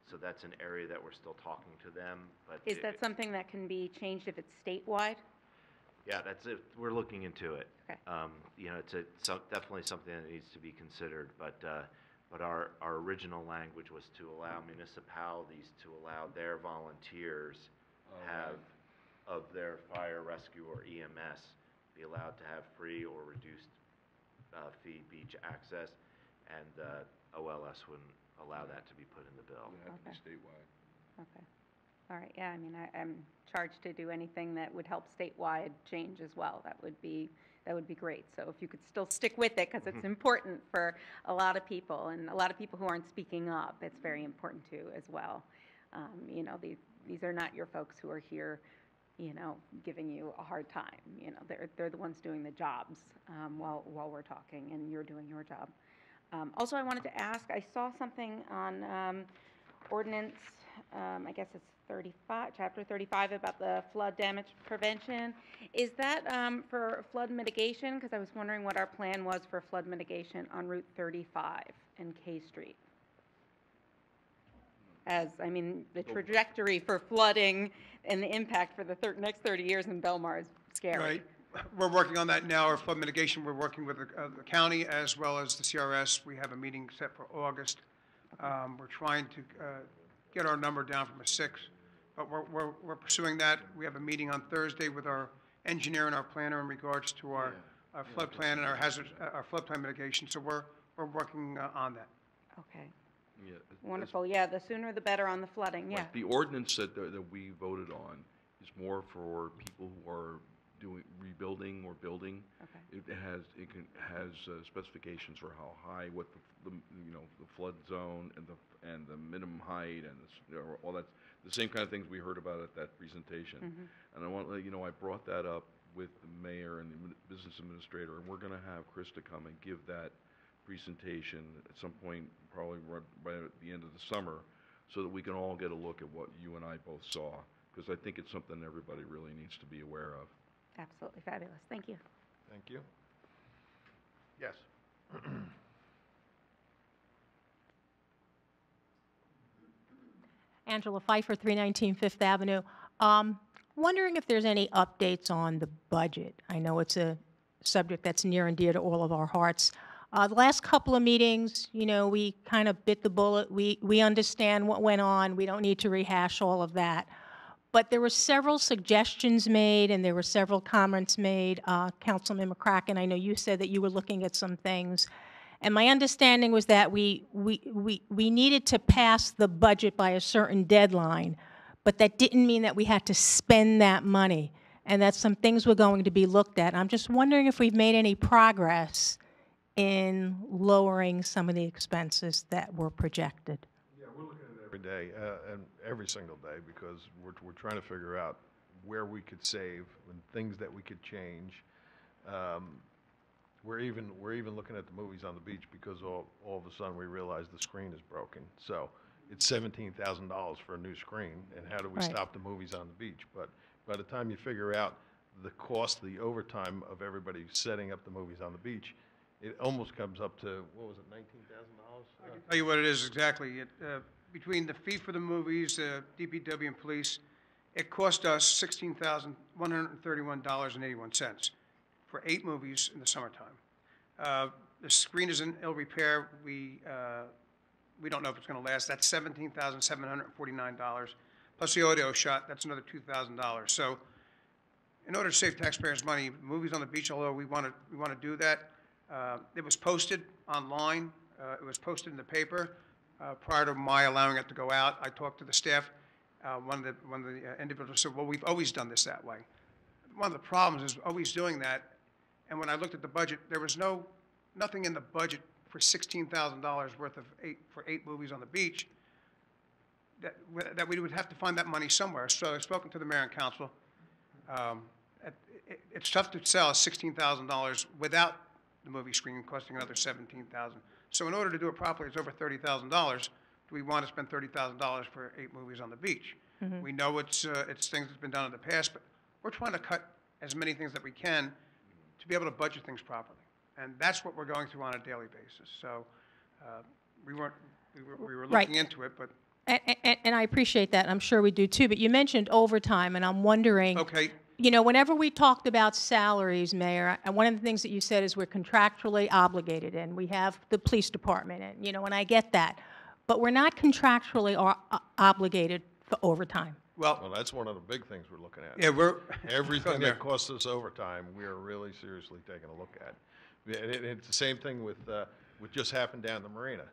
So that's an area that we're still talking to them, but. Is that something that can be changed if it's statewide? Yeah, that's it. We're looking into it. Okay. You know, it's definitely something that needs to be considered, but our original language was to allow municipalities to allow their volunteers have, of their fire rescue or EMS, be allowed to have free or reduced fee beach access, and OLS wouldn't allow that to be put in the bill. It would have to be statewide. Okay. All right, yeah, I mean, I'm charged to do anything that would help statewide change as well. That would be great. So if you could still stick with it, because it's important for a lot of people, and a lot of people who aren't speaking up, it's very important to as well. You know, these are not your folks who are here, you know, giving you a hard time. You know, they're the ones doing the jobs while we're talking, and you're doing your job. Also, I wanted to ask, I saw something on ordinance, I guess it's 35, chapter 35, about the flood damage prevention. Is that for flood mitigation? Because I was wondering what our plan was for flood mitigation on Route 35 and K Street. As, I mean, the trajectory for flooding and the impact for the next 30 years in Belmar is scary. Right. We're working on that now, our flood mitigation. We're working with the county as well as the CRS. We have a meeting set for August. We're trying to get our number down from a 6, but we're pursuing that. We have a meeting on Thursday with our engineer and our planner in regards to our flood plan and our flood plan mitigation. So we're working on that. Okay. Yeah, Wonderful. Yeah, the sooner the better on the flooding. Yeah. Right. The ordinance that we voted on is more for people who are rebuilding or building. Okay. It has specifications for how high, what the flood zone and the minimum height and all that, the same kind of things we heard about at that presentation. And I want to let you know, I brought that up with the mayor and the business administrator, and we're going to have Krista come and give that presentation at some point, probably right at the end of the summer, so that we can all get a look at what you and I both saw, because I think it's something everybody really needs to be aware of. Absolutely fabulous. Thank you. Thank you. Yes. Angela Pfeiffer, 319 Fifth Avenue. Wondering if there's any updates on the budget. I know it's a subject that's near and dear to all of our hearts. The last couple of meetings, you know, we kind of bit the bullet. We understand what went on. We don't need to rehash all of that. But there were several suggestions made, and there were several comments made. Councilman McCracken, I know you said that you were looking at some things. And my understanding was that we needed to pass the budget by a certain deadline, but that didn't mean that we had to spend that money, and that some things were going to be looked at. I'm just wondering if we've made any progress in lowering some of the expenses that were projected. Yeah, we're looking at it every day, and every single day, because we're trying to figure out where we could save and things that we could change. We're even looking at the movies on the beach because all of a sudden we realize the screen is broken. So it's $17,000 for a new screen, and how do we stop the movies on the beach? But by the time you figure out the cost, the overtime of everybody setting up the movies on the beach, it almost comes up to, what was it, $19,000? I can tell you what it is exactly. Between the fee for the movies, DPW and police, it cost us $16,131.81 for 8 movies in the summertime. The screen is in ill repair. We don't know if it's going to last. That's $17,749. Plus the audio shot, that's another $2,000. So in order to save taxpayers money, movies on the beach, although we want to do that, it was posted online. It was posted in the paper. Prior to my allowing it to go out, I talked to the staff. One of the individuals said, well, we've always done this that way. One of the problems is always doing that. And when I looked at the budget, there was nothing in the budget for $16,000 worth of 8 movies on the beach that we would have to find that money somewhere. So I've spoken to the mayor and council. It's tough to sell $16,000 without the movie screen costing another $17,000. So in order to do it properly, it's over $30,000. do we want to spend $30,000 for 8 movies on the beach? We know it's things that's been done in the past, but we're trying to cut as many things that we can to be able to budget things properly. And that's what we're going through on a daily basis. So we were Right. looking into it, but. And I appreciate that, and I'm sure we do too, but you mentioned overtime, and I'm wondering, Okay. you know, whenever we talked about salaries, Mayor, and one of the things that you said is we're contractually obligated, and we have the police department, and, you know, and I get that, but we're not contractually obligated for overtime. Well, that's one of the big things we're looking at. Yeah, we're. Everything there. that costs us overtime, we are really seriously taking a look at. And it's the same thing with what just happened down the marina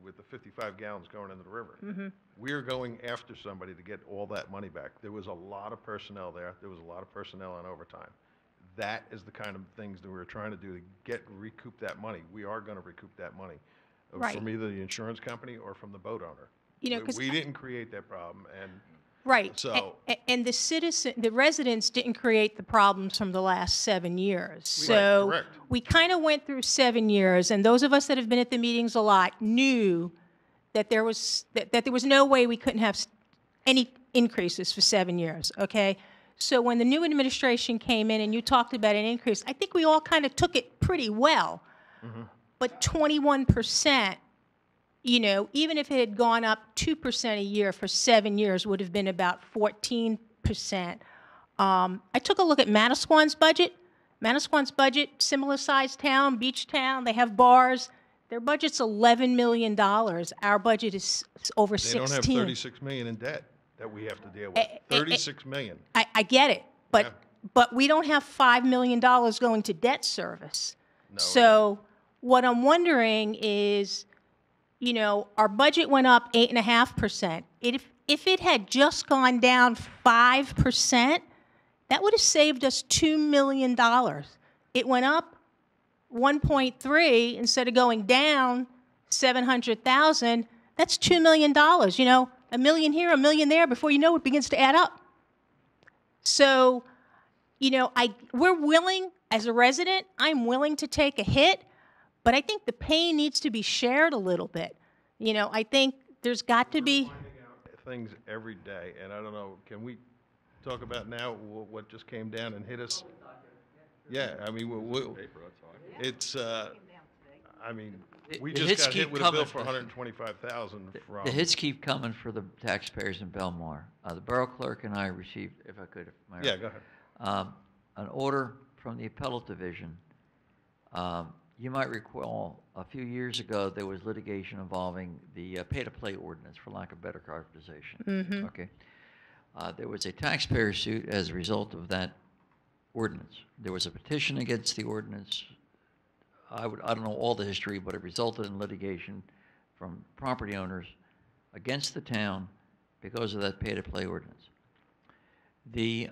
with the 55 gallons going into the river. We're going after somebody to get all that money back. There was a lot of personnel there. There was a lot of personnel on overtime. That is the kind of things that we're trying to do to recoup that money. We are going to recoup that money Right. from either the insurance company or from the boat owner. You know, 'cause we didn't create that problem, and Right. So- And the residents didn't create the problems from the last 7 years. So correct. we kind of went through 7 years, and those of us that have been at the meetings a lot knew that there was no way we couldn't have any increases for 7 years, okay? So when the new administration came in and you talked about an increase, I think we all kind of took it pretty well. But 21%, you know, even if it had gone up 2% a year for 7 years, would have been about 14%. I took a look at Manasquan's budget. Manasquan's budget, similar sized town, beach town, they have bars. Their budget's $11 million. Our budget is over 16. They don't have 36 million in debt that we have to deal with. 36 million. I get it, but Yeah. but we don't have $5 million going to debt service. No, So what I'm wondering is, you know, our budget went up 8.5%. If it had just gone down 5%, that would have saved us $2 million. It went up 1.3 instead of going down 700,000. That's $2 million. You know, a million here, a million there. Before you know, it begins to add up. So, you know, we're willing, as a resident, I'm willing to take a hit. But I think the pain needs to be shared a little bit. You know, I think there's got to be. Things every day, and I don't know, can we talk about now what just came down and hit us? Yeah, I mean, it's, I mean, we The just hits got hit keep with a bill coming. for 125,000 from. The hits keep coming for the taxpayers in Belmar. The borough clerk and I received, if I could, Mayor. Yeah, go ahead. An order from the appellate division. You might recall, a few years ago, there was litigation involving the pay-to-play ordinance, for lack of better characterization. Okay. There was a taxpayer suit as a result of that ordinance. There was a petition against the ordinance. I don't know all the history, but it resulted in litigation from property owners against the town because of that pay-to-play ordinance. The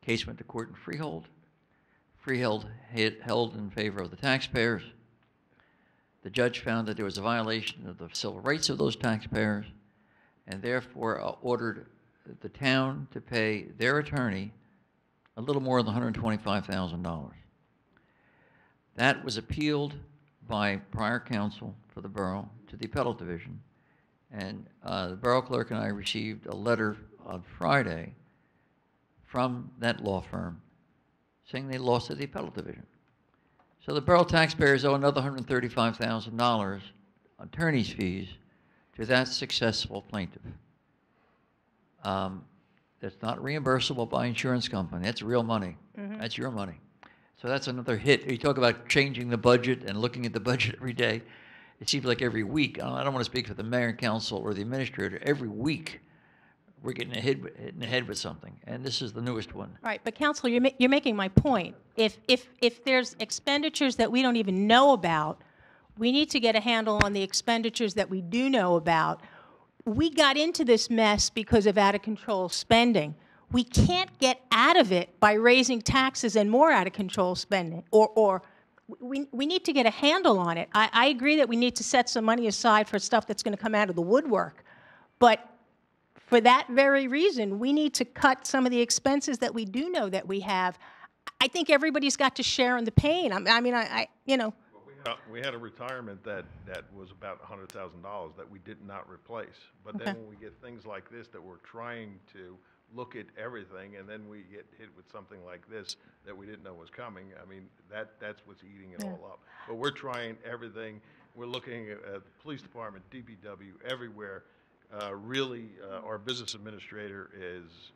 case went to court in Freehold. Freehold held in favor of the taxpayers. The judge found that there was a violation of the civil rights of those taxpayers, and therefore ordered the town to pay their attorney a little more than $125,000. That was appealed by prior counsel for the borough to the appellate division, and the borough clerk and I received a letter on Friday from that law firm saying they lost at the appellate division. So the borough taxpayers owe another $135,000 attorney's fees to that successful plaintiff. That's not reimbursable by insurance company. That's real money. That's your money. So that's another hit. You talk about changing the budget and looking at the budget every day. It seems like every week, I don't want to speak for the mayor and council or the administrator, every week we're getting hit in the head with something, and this is the newest one. Right, but Counselor, you're making my point. If there's expenditures that we don't even know about, we need to get a handle on the expenditures that we do know about. We got into this mess because of out-of-control spending. We can't get out of it by raising taxes and more out-of-control spending, or we need to get a handle on it. I agree that we need to set some money aside for stuff that's going to come out of the woodwork, but for that very reason, we need to cut some of the expenses that we do know that we have. I think everybody's got to share in the pain. I mean, you know. Well, we We had a retirement that was about $100,000 that we did not replace. But then Okay. when we get things like this, that we're trying to look at everything, and then we get hit with something like this that we didn't know was coming, I mean, that's what's eating it Yeah. all up. But we're trying everything. We're looking at the police department, DPW, everywhere. Really, our business administrator is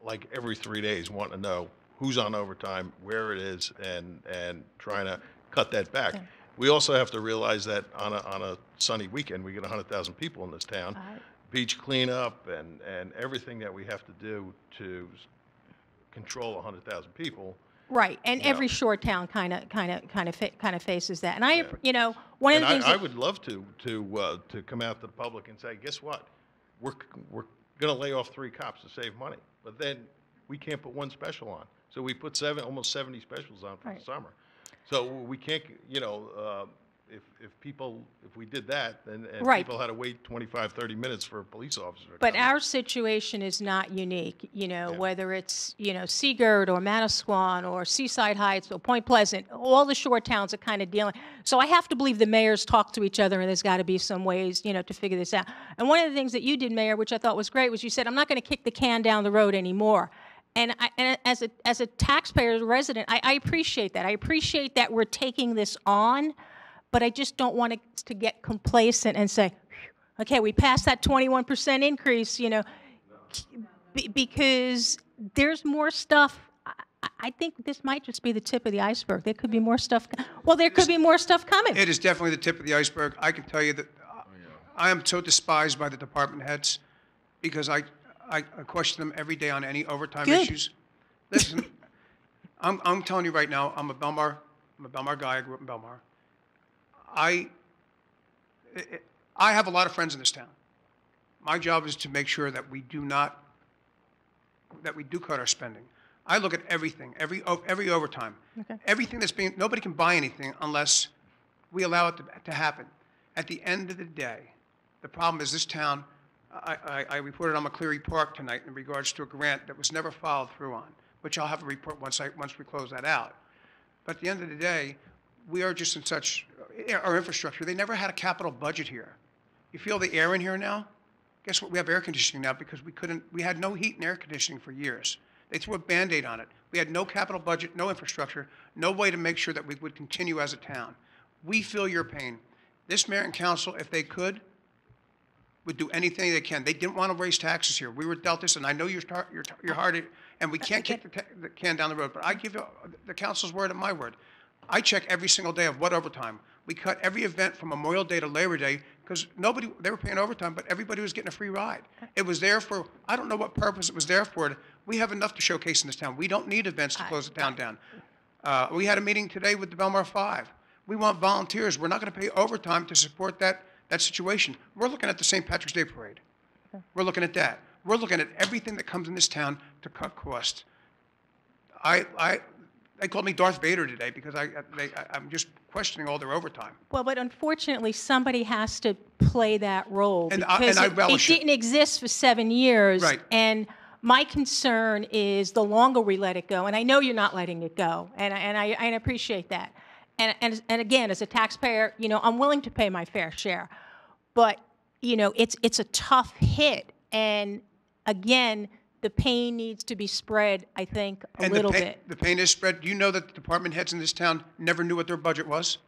like every 3 days wanting to know who's on overtime, where it is, and trying to cut that back. Yeah. We also have to realize that on a sunny weekend, we get 100,000 people in this town. Beach cleanup and everything that we have to do to control 100,000 people. Right, and You know. every shore town kind of faces that. And I, Yeah. you know, one of And the things I that- would love to come out to the public and say, guess what? We're going to lay off 3 cops to save money, but then we can't put one special on. So we put almost 70 specials on for Right. the summer. So we can't, you know, if we did that, then and Right. people had to wait 25, 30 minutes for a police officer to But come. our situation is not unique, you know, Yeah. whether it's, you know, Seagirt or Manasquan or Seaside Heights or Point Pleasant, all the shore towns are kind of dealing. So I have to believe the mayors talk to each other, and there's got to be some ways, you know, to figure this out. And one of the things that you did, Mayor, which I thought was great, was you said, I'm not going to kick the can down the road anymore. And as a taxpayer, as a resident, I appreciate that. I appreciate that we're taking this on, but I just don't want to get complacent and say, okay, we passed that 21% increase, you know, because there's more stuff. I think this might just be the tip of the iceberg. There could be more stuff. Well, there could be more stuff coming. It is definitely the tip of the iceberg. I can tell you that I am so despised by the department heads because I question them every day on any overtime Good. issues. Listen, I'm telling you right now, I'm a Belmar guy. I grew up in Belmar. I have a lot of friends in this town. My job is to make sure that we do cut our spending. I look at everything, every overtime, Okay. everything that's being. Nobody can buy anything unless we allow it to happen. At the end of the day, the problem is this town. I reported on McCleary Park tonight in regards to a grant that was never followed through on, which I'll have a report once we close that out. But at the end of the day, we are just in such our infrastructure. They never had a capital budget here. You feel the air in here now? Guess what? We have air conditioning now because we had no heat and air conditioning for years. They threw a Band-Aid on it. We had no capital budget, no infrastructure, no way to make sure that we would continue as a town. We feel your pain. This mayor and council, if they could, would do anything they can. They didn't want to raise taxes here. We were dealt this, and I know you're hard, and we can't kick the can down the road. But I give you the council's word and my word. I check every single day of what overtime. We cut every event from Memorial Day to Labor Day because they were paying overtime, but everybody was getting a free ride. It was there for, I don't know what purpose it was there for. We have enough to showcase in this town. We don't need events to close the town down. We had a meeting today with the Belmar 5. We want volunteers. We're not going to pay overtime to support that situation. We're looking at the St. Patrick's Day Parade. We're looking at that. We're looking at everything that comes in this town to cut costs. They called me Darth Vader today because I'm just questioning all their overtime. Well, but unfortunately, somebody has to play that role And because I relish it it. didn't exist for 7 years. Right. And my concern is the longer we let it go, and I know you're not letting it go, and I appreciate that. And again, as a taxpayer, you know, I'm willing to pay my fair share, but you know, it's a tough hit, and again, the pain needs to be spread, I think, a little bit. The pain is spread. Do you know that the department heads in this town never knew what their budget was?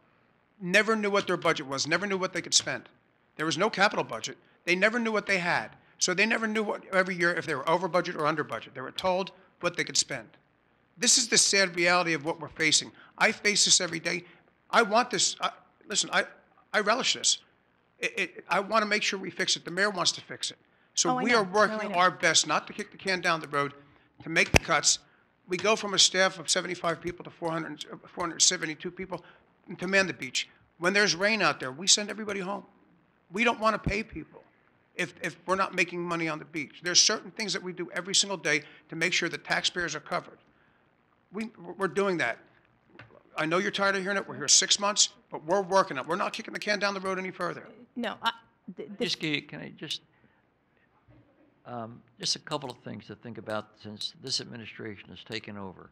Never knew what their budget was, never knew what they could spend. There was no capital budget. They never knew what they had. So they never knew every year if they were over budget or under budget. They were told what they could spend. This is the sad reality of what we're facing. I face this every day. I want this. Listen, I relish this. I want to make sure we fix it. The mayor wants to fix it. So we are working our best not to kick the can down the road, to make the cuts. We go from a staff of 75 people to 472 people to man the beach. When there's rain out there, we send everybody home. We don't want to pay people if we're not making money on the beach. There's certain things that we do every single day to make sure that taxpayers are covered. We're doing that. I know you're tired of hearing it. We're here 6 months, but we're working it. We're not kicking the can down the road any further. No, Can I just a couple of things to think about since this administration has taken over.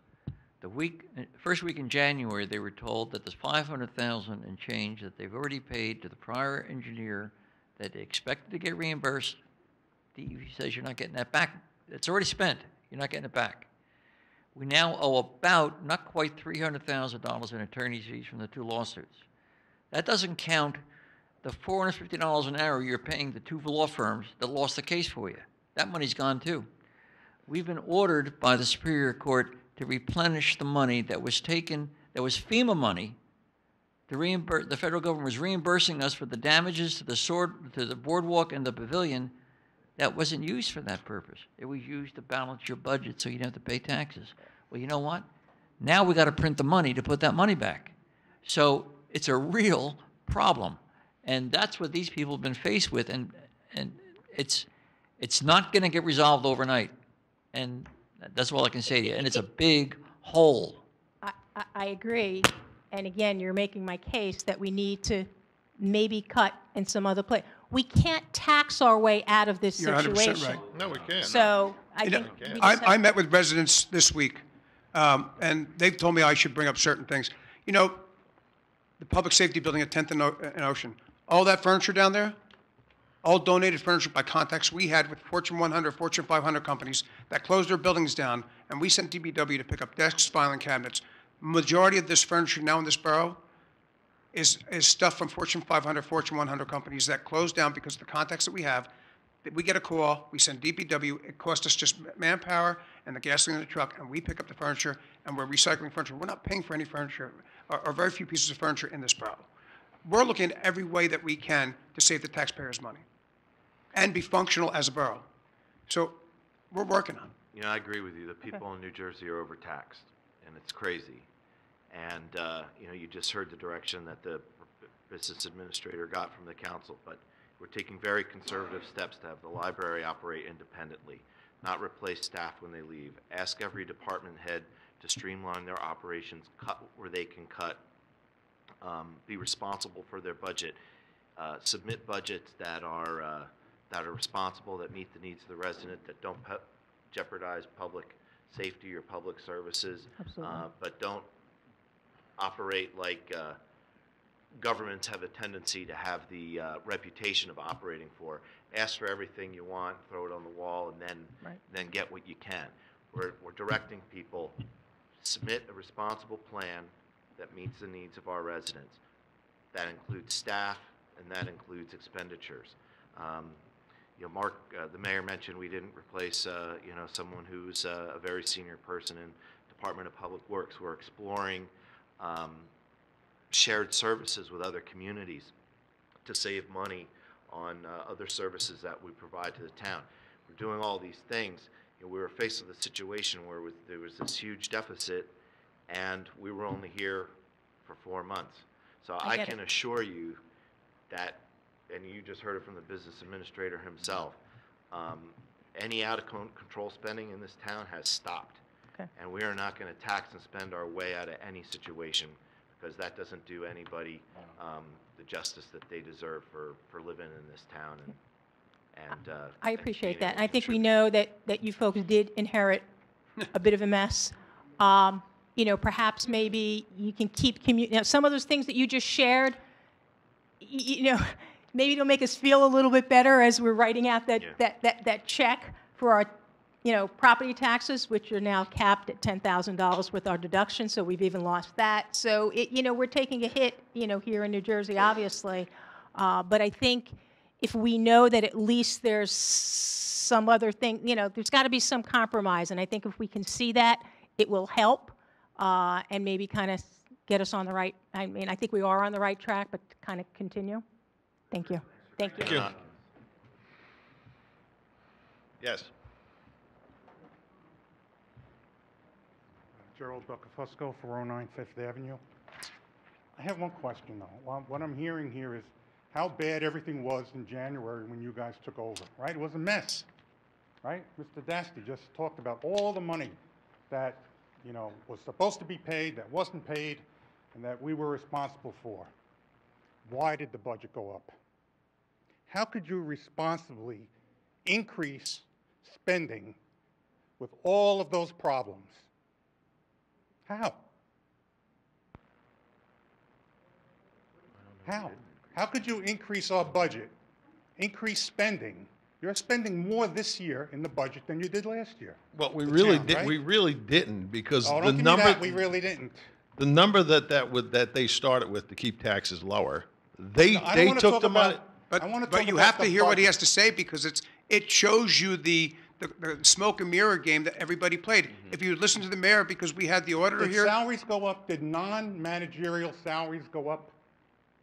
First week in January, they were told that there's 500,000 and change that they've already paid to the prior engineer that they expected to get reimbursed. DEP says you're not getting that back. It's already spent. You're not getting it back. We now owe about, not quite $300,000 in attorney's fees from the 2 lawsuits. That doesn't count the $450 an hour you're paying the 2 law firms that lost the case for you. That money's gone too. We've been ordered by the Superior Court to replenish the money that was taken, that was FEMA money. The federal government was reimbursing us for the damages to the boardwalk and the pavilion. That wasn't used for that purpose. It was used to balance your budget so you didn't have to pay taxes. Well, you know what? Now we got to print the money to put that money back. So it's a real problem. And that's what these people have been faced with. And it's not going to get resolved overnight. And that's all I can say to you. And it's a big hole. I agree. And again, you're making my case that we need to maybe cut in some other place. We can't tax our way out of this You're 100% situation. right. No, we can't. So I think we just have I met with residents this week, and they've told me I should bring up certain things. You know, the public safety building at 10th and Ocean, all that furniture down there, all donated furniture by contacts we had with Fortune 100, Fortune 500 companies that closed their buildings down, and we sent DPW to pick up desks, filing cabinets. Majority of this furniture now in this borough is stuff from Fortune 500, Fortune 100 companies that closed down because of the contacts that we have. We get a call, we send DPW, it costs us just manpower and the gasoline in the truck, and we pick up the furniture, and we're recycling furniture. We're not paying for any furniture, or very few pieces of furniture in this borough. We're looking at every way that we can to save the taxpayers' money and be functional as a borough. So we're working on it. You know, I agree with you. The people in New Jersey are overtaxed, and it's crazy. And, you know, you just heard the direction that the business administrator got from the council, but we're taking very conservative steps to have the library operate independently, not replace staff when they leave. Ask every department head to streamline their operations, cut where they can cut, be responsible for their budget, submit budgets that are responsible, that meet the needs of the resident, that don't jeopardize public safety or public services, but don't operate like governments have a tendency to have the reputation of operating for. Ask for everything you want, throw it on the wall, and then get what you can. We're directing people, submit a responsible plan that meets the needs of our residents. That includes staff, and that includes expenditures. You know, Mark, the mayor mentioned we didn't replace, you know, someone who's a very senior person in Department of Public Works. We're exploring shared services with other communities to save money on other services that we provide to the town. We're doing all these things. You know, we were faced with a situation where there was this huge deficit, and we were only here for 4 months. So I can assure you that, and you just heard it from the business administrator himself, any out-of-control spending in this town has stopped. And we are not going to tax and spend our way out of any situation, because that doesn't do anybody the justice that they deserve for living in this town. I appreciate that. And I think we know that you folks did inherit a bit of a mess. You know, perhaps maybe you can keep some of those things that you just shared, you know, maybe it'll make us feel a little bit better as we're writing out that check for our, you know, property taxes, which are now capped at $10,000 with our deduction, so we've even lost that. So, you know, we're taking a hit, you know, here in New Jersey, obviously. But I think if we know that at least there's some other thing, you know, there's got to be some compromise. And I think if we can see that, it will help and maybe kind of get us on the right, I mean, I think we are on the right track, but kind of continue. Thank you. Thank you. Thank you. Yes. Gerald Buccafusco, 409 Fifth Avenue. I have one question, though. What I'm hearing here is how bad everything was in January when you guys took over, right? It was a mess, right? Mr. Dasty just talked about all the money that, you know, was supposed to be paid, that wasn't paid, and that we were responsible for. Why did the budget go up? How could you responsibly increase spending with all of those problems? How? How? How could you increase our budget, increase spending? You're spending more this year in the budget than you did last year. Well, we The really town, did, right? we really didn't, because Oh, the don't give me number. that, we really didn't. The number that they started with to keep taxes lower, they No, I don't wanna took talk the money. about- I wanna But talk you about have to the hear what he budget. has to say, because it shows you the smoke and mirror game that everybody played. If you listen to the mayor, because we had the auditor Did here. salaries go up? Did non-managerial salaries go up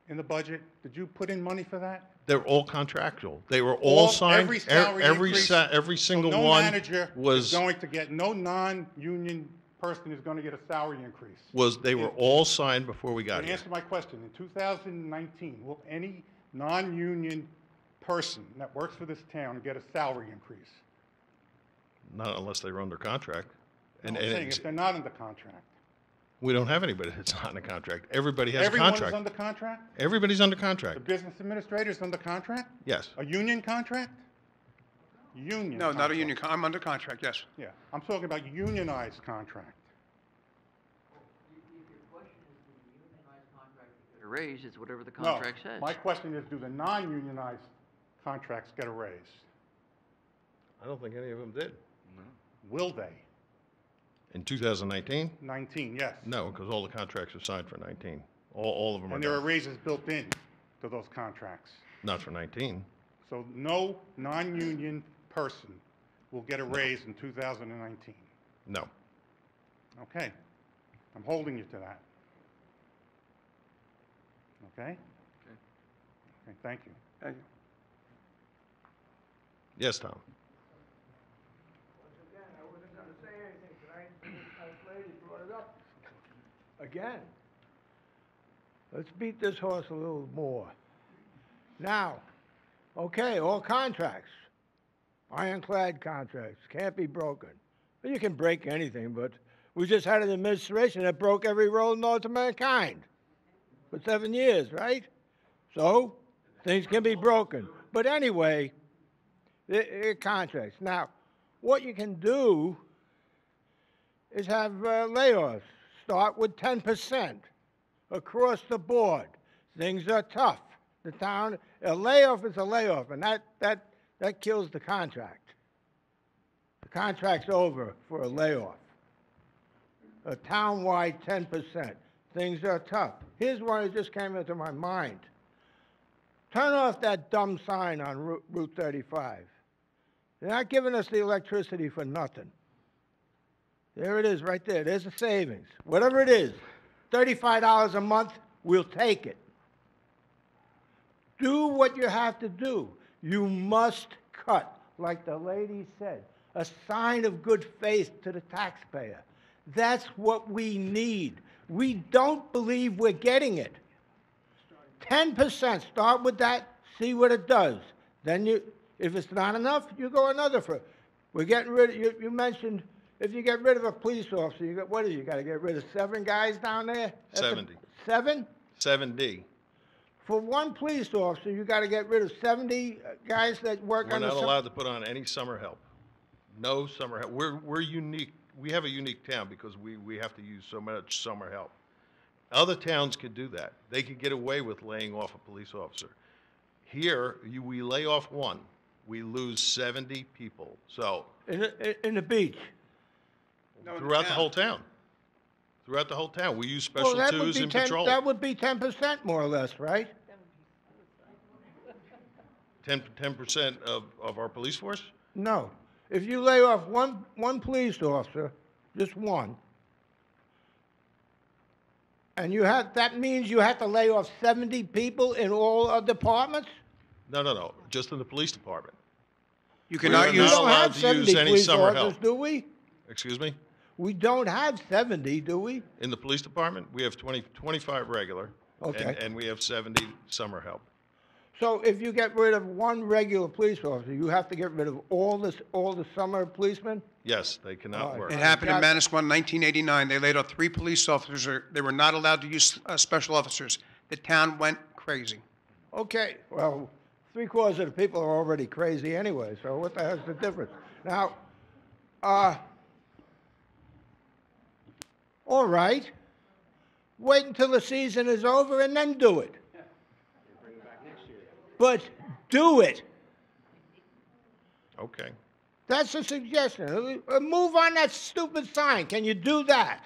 in the budget? Did you put in money for that? They're all contractual. They were all signed. Every salary increase? Every single So one no manager was is going to get, no non-union person is going to get a salary increase. they were all signed before we got And here. answer my question, in 2019, will any non-union person that works for this town get a salary increase? Not unless they were under contract. I'm saying if they're not under contract. We don't have anybody that's not in a contract. Everybody has a Everyone contract. is under contract? Everybody's under The contract. business administrator is under contract? Yes. A union contract? Union No, not a contract. union, I'm under contract, yes. Yeah, I'm talking about unionized contract. A raise, it's whatever the No, contract says. my question is, do the non-unionized contracts get a raise? I don't think any of them did. Will they? In 2019? 19, yes. No, because all the contracts are signed for 19. All of them are And there are done. raises built in to those contracts. Not for 19. So no non-union person will get a raise in 2019. No. Okay, I'm holding you to that. Okay? Okay, thank you. Thank you. Yes, Tom. Again, I wasn't gonna say anything tonight, but this nice lady brought it up again. Let's beat this horse a little more. Now, okay, all contracts, ironclad contracts, can't be broken. Well, you can break anything, but we just had an administration that broke every road known to mankind for 7 years, right? So, things can be broken. But anyway, they're contracts. Now, what you can do is have layoffs. Start with 10% across the board. Things are tough. The town, a layoff is a layoff, and that kills the contract. The contract's over for a layoff. A town-wide 10%. Things are tough. Here's one that just came into my mind. Turn off that dumb sign on Route 35. They're not giving us the electricity for nothing. There it is right there. There's a savings. Whatever it is, $35 a month, we'll take it. Do what you have to do. You must cut, like the lady said, a sign of good faith to the taxpayer. That's what we need. We don't believe we're getting it. 10%, start with that, see what it does. Then if it's not enough, you go another for, we're getting rid of, you mentioned, if you get rid of a police officer, what is it, you gotta get rid of 7 guys down there? 70. 7? 7D. For one police officer, you gotta get rid of 70 guys that work We're on the. not allowed to put on any summer help. No summer help. We're unique. We have a unique town because we have to use so much summer help. Other towns could do that. They could get away with laying off a police officer. Here, we lay off one, we lose 70 people. So In the beach. throughout the whole town. Throughout the whole town, we use Well, special that would twos be and 10 patrol. That would be 10% more or less, right? 10% of our police force? No. If you lay off one police officer, just one, and that means you have to lay off 70 people in all departments? No. Just in the police department. You We cannot are use. not We don't allowed have to 70 use any police summer officers, help. do we? Excuse me? We don't have 70, do we? In the police department, we have 25 regular. Okay. And we have 70 summer help. So if you get rid of one regular police officer, you have to get rid of all the summer policemen? Yes, they cannot work. It happened in Got- Manasquan in 1989. They laid off 3 police officers. They were not allowed to use special officers. The town went crazy. Okay, well, 3/4 of the people are already crazy anyway, so what the hell's the difference? Now, All right. Wait until the season is over and then do it. But do it. Okay. That's a suggestion. Move on that stupid sign. Can you do that?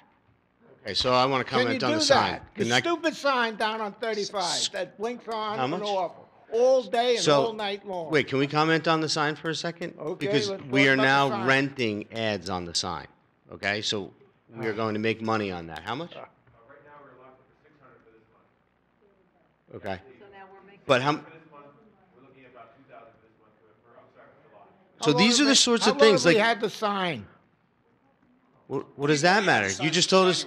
Okay, so I want to Can you comment on do the sign. that? Can The I- stupid sign down on 35 that blinks on How and much? off all day and So, all night long. wait, can we comment on the sign for a second? Okay, Because let's we talk are about the now sign. renting ads on the sign, okay? So we are going to make money on that. How much? Okay. But how? So these are the sorts of things How long like. have we had the sign? What does that matter? You just told us.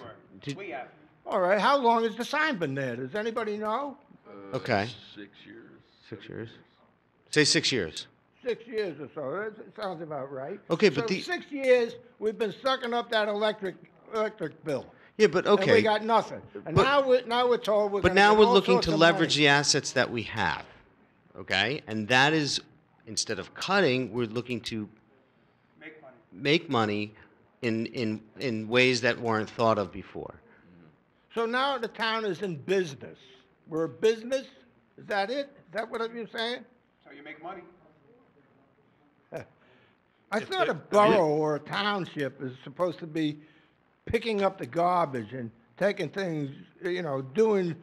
All right, how long has the sign been there? Does anybody know? Okay. 6 years. 6 years. Say 6 years. 6 years or so. That sounds about right. Okay, but so the- 6 years we've been sucking up that electric bill. Yeah, but And okay. we got nothing. And But- now we're told we're But gonna now get we're all looking sorts to of leverage money. the assets that we have, okay? And that is, instead of cutting, we're looking to make money in ways that weren't thought of before. So now the town is in business. We're a business? Is that it? Is that what you're saying? So you make money. I thought a borough or a township is supposed to be picking up the garbage and taking things, doing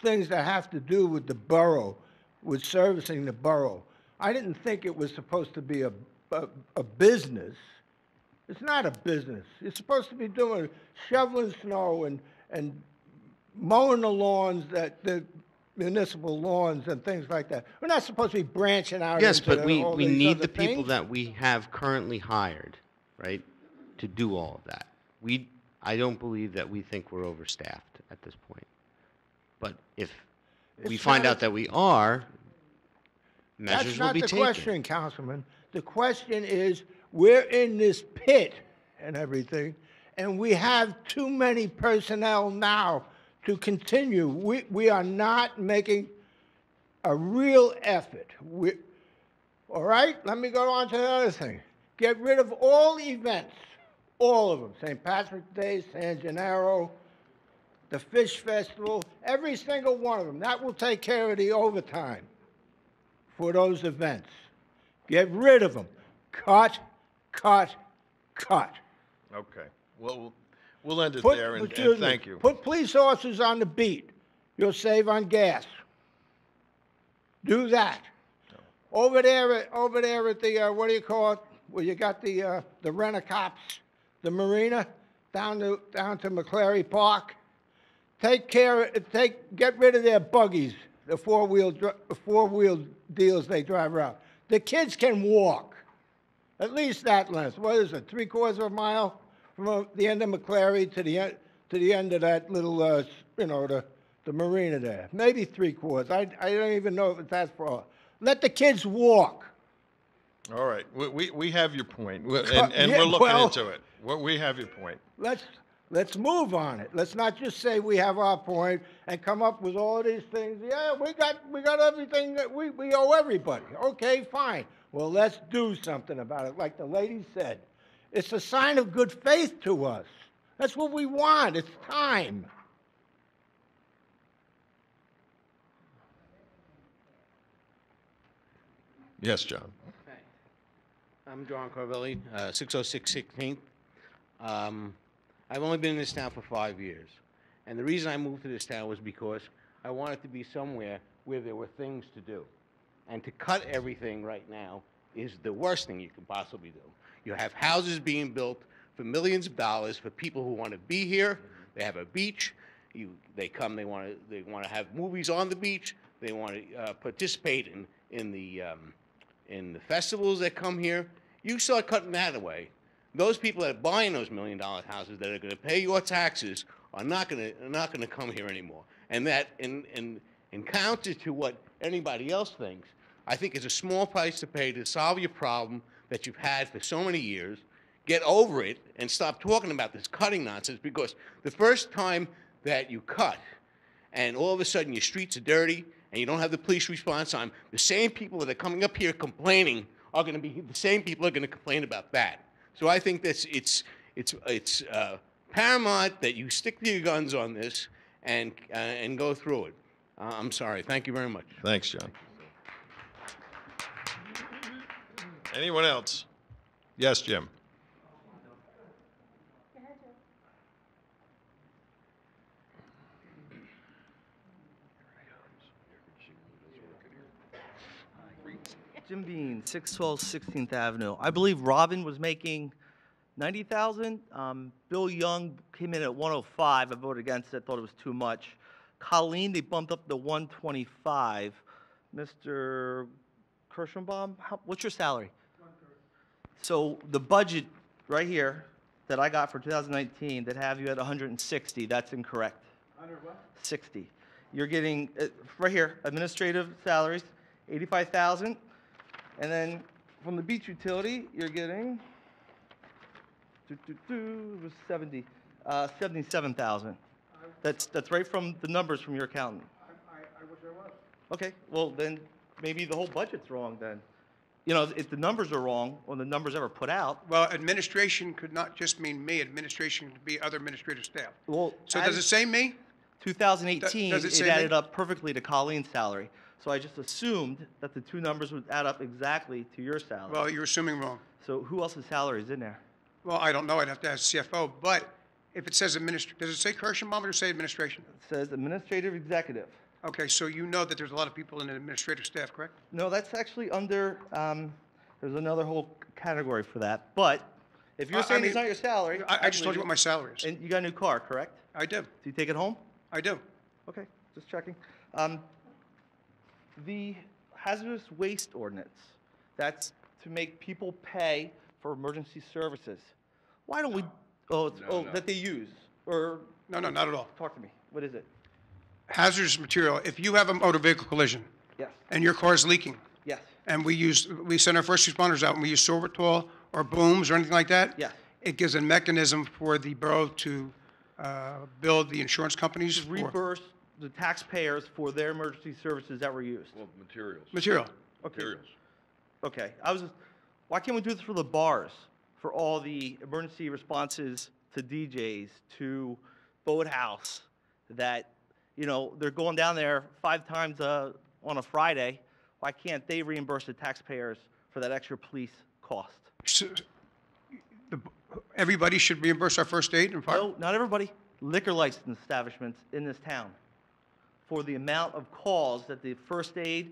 things that have to do with the borough, with servicing the borough. I didn't think it was supposed to be a business. It's not a business. It's supposed to be doing shoveling snow and mowing the lawns, the municipal lawns and things like that. We're not supposed to be branching out. Yes, into but we all these need other the people things. that we have currently hired, right, to do all of that. I don't believe that we think we're overstaffed at this point. But if we It's find not a- out that we are, measures will be That's taken. not the question, Councilman. The question is, we're in this pit and everything, and we have too many personnel now to continue. We are not making a real effort. All right, let me go on to the other thing. Get rid of all events, all of them. St. Patrick's Day, San Gennaro, the Fish Festival, every single one of them. That will take care of the overtime for those events. Get rid of them. Cut, cut, cut. Okay. Well, we'll end it Put- there, and excuse me, thank you. Put police officers on the beat. You'll save on gas. Do that. Over there at the, what do you call it, where you got the rent-a-cops, the marina, down to McClary Park. Get rid of their buggies, the four-wheel deals they drive around. The kids can walk, at least that length. What is it, 3/4 of a mile from the end of McClary to the end of that little, the marina there? Maybe 3/4. I don't even know if it's that far. Let the kids walk. All right. We have your point, and Yeah, we're looking well- into it. We have your point. Let's move on it. Let's not just say we have our point and come up with all these things. Yeah, we got everything that we owe everybody. Okay, fine. Well, let's do something about it. Like the lady said, it's a sign of good faith to us. That's what we want. It's time. Yes, John. I'm John Carvelli, 606 16th. I've only been in this town for 5 years. And the reason I moved to this town was because I wanted to be somewhere where there were things to do. And to cut everything right now is the worst thing you can possibly do. You have houses being built for millions of dollars for people who want to be here. They have a beach. They come, they want to have movies on the beach. They want to participate in the festivals that come here. You start cutting that away. Those people that are buying those $1 million houses that are going to pay your taxes are not going to come here anymore. And that, in counter to what anybody else thinks, I think it's a small price to pay to solve your problem that you've had for so many years. Get over it and stop talking about this cutting nonsense, because the first time that you cut and all of a sudden your streets are dirty and you don't have the police response time, the same people that are coming up here complaining are going to be the same people that are going to complain about that. So I think that's it's paramount that you stick to your guns on this and go through it. I'm sorry. Thank you very much. Thanks, John. Anyone else? Yes, Jim. Jim Bean, 612 16th Avenue. I believe Robin was making 90,000. Bill Young came in at 105. I voted against it, thought it was too much. Colleen, they bumped up to 125. Mr. Kirschenbaum, what's your salary? So the budget right here that I got for 2019 that have you at 160, that's incorrect. 100 what? 60. You're getting, right here, administrative salaries, 85,000. And then from the beach utility, you're getting, it was 77,000. That's right from the numbers from your accountant. I wish I was. Okay, well then, maybe the whole budget's wrong then. You know, if the numbers are wrong, or the numbers ever put out. Well, administration could not just mean me. Administration could be other administrative staff. Well, So does it say me? 2018, Does it say it me? added up perfectly to Colleen's salary. So I just assumed that the two numbers would add up exactly to your salary. Well, you're assuming wrong. So who else's salary is in there? Well, I don't know. I'd have to ask CFO. But if it says does it say Kirschenbaum or say administration? It says administrative executive. Okay, so you know that there's a lot of people in the administrative staff, correct? No, that's actually under, there's another whole category for that. But if you're saying it's not your salary. I just told you what my salary is. And you got a new car, correct? I do. Do you take it home? I do. Okay, just checking. The hazardous waste ordinance, that's to make people pay for emergency services. Why don't we, that they use, or? No, not at all. Talk to me, what is it? Hazardous material, if you have a motor vehicle collision. Yes. And your car is leaking. Yes. And we send our first responders out and we use sorbitol or booms or anything like that. Yeah. It gives a mechanism for the borough to build the insurance companies To for reimburse the taxpayers for their emergency services that were used. Well, materials. material. Okay. Materials. Okay, why can't we do this for the bars, for all the emergency responses to DJs, to Boathouse, that, you know, they're going down there 5 times on a Friday. Why can't they reimburse the taxpayers for that extra police cost? Everybody should reimburse our first aid and fire? No, not everybody. Liquor license establishments in this town, for the amount of calls that the first aid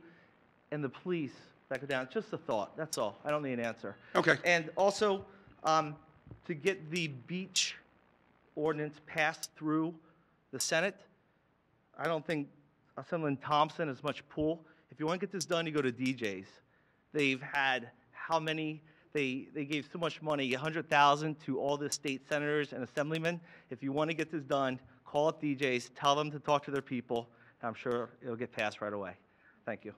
and the police that go down. Just a thought, that's all. I don't need an answer. Okay. And also, to get the beach ordinance passed through the Senate, I don't think Assemblyman Thompson has much pull. If you want to get this done, you go to DJs. They've had how many? They gave so much money, $100,000 to all the state senators and assemblymen. If you want to get this done, call up DJs, tell them to talk to their people. I'm sure it'll get passed right away. Thank you.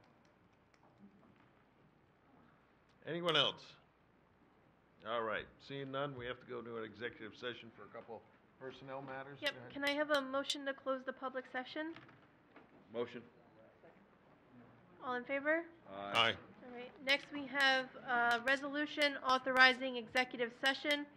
Anyone else? All right, seeing none, we have to go to an executive session for a couple personnel matters. Yep, Go ahead. can I have a motion to close the public session? Motion. All in favor? Aye. All right, next we have a resolution authorizing executive session,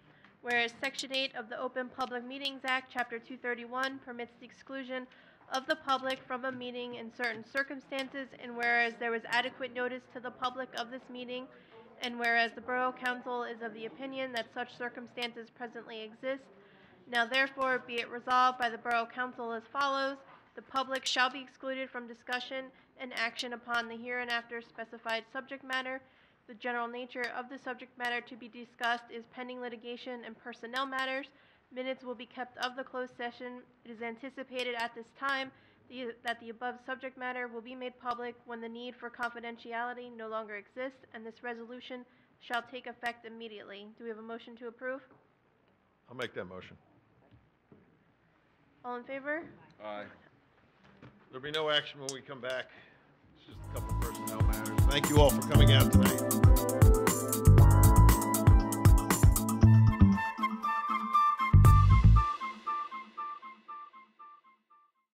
whereas Section 8 of the Open Public Meetings Act, Chapter 231, permits the exclusion of the public from a meeting in certain circumstances, and whereas there was adequate notice to the public of this meeting, and whereas the Borough Council is of the opinion that such circumstances presently exist, now therefore be it resolved by the Borough Council as follows: the public shall be excluded from discussion and action upon the hereinafter specified subject matter. The general nature of the subject matter to be discussed is pending litigation and personnel matters. Minutes will be kept of the closed session. It is anticipated at this time that the above subject matter will be made public when the need for confidentiality no longer exists, and this resolution shall take effect immediately. Do we have a motion to approve? I'll make that motion. All in favor? Aye. There'll be no action when we come back. It's just a couple personnel matters. Thank you all for coming out tonight.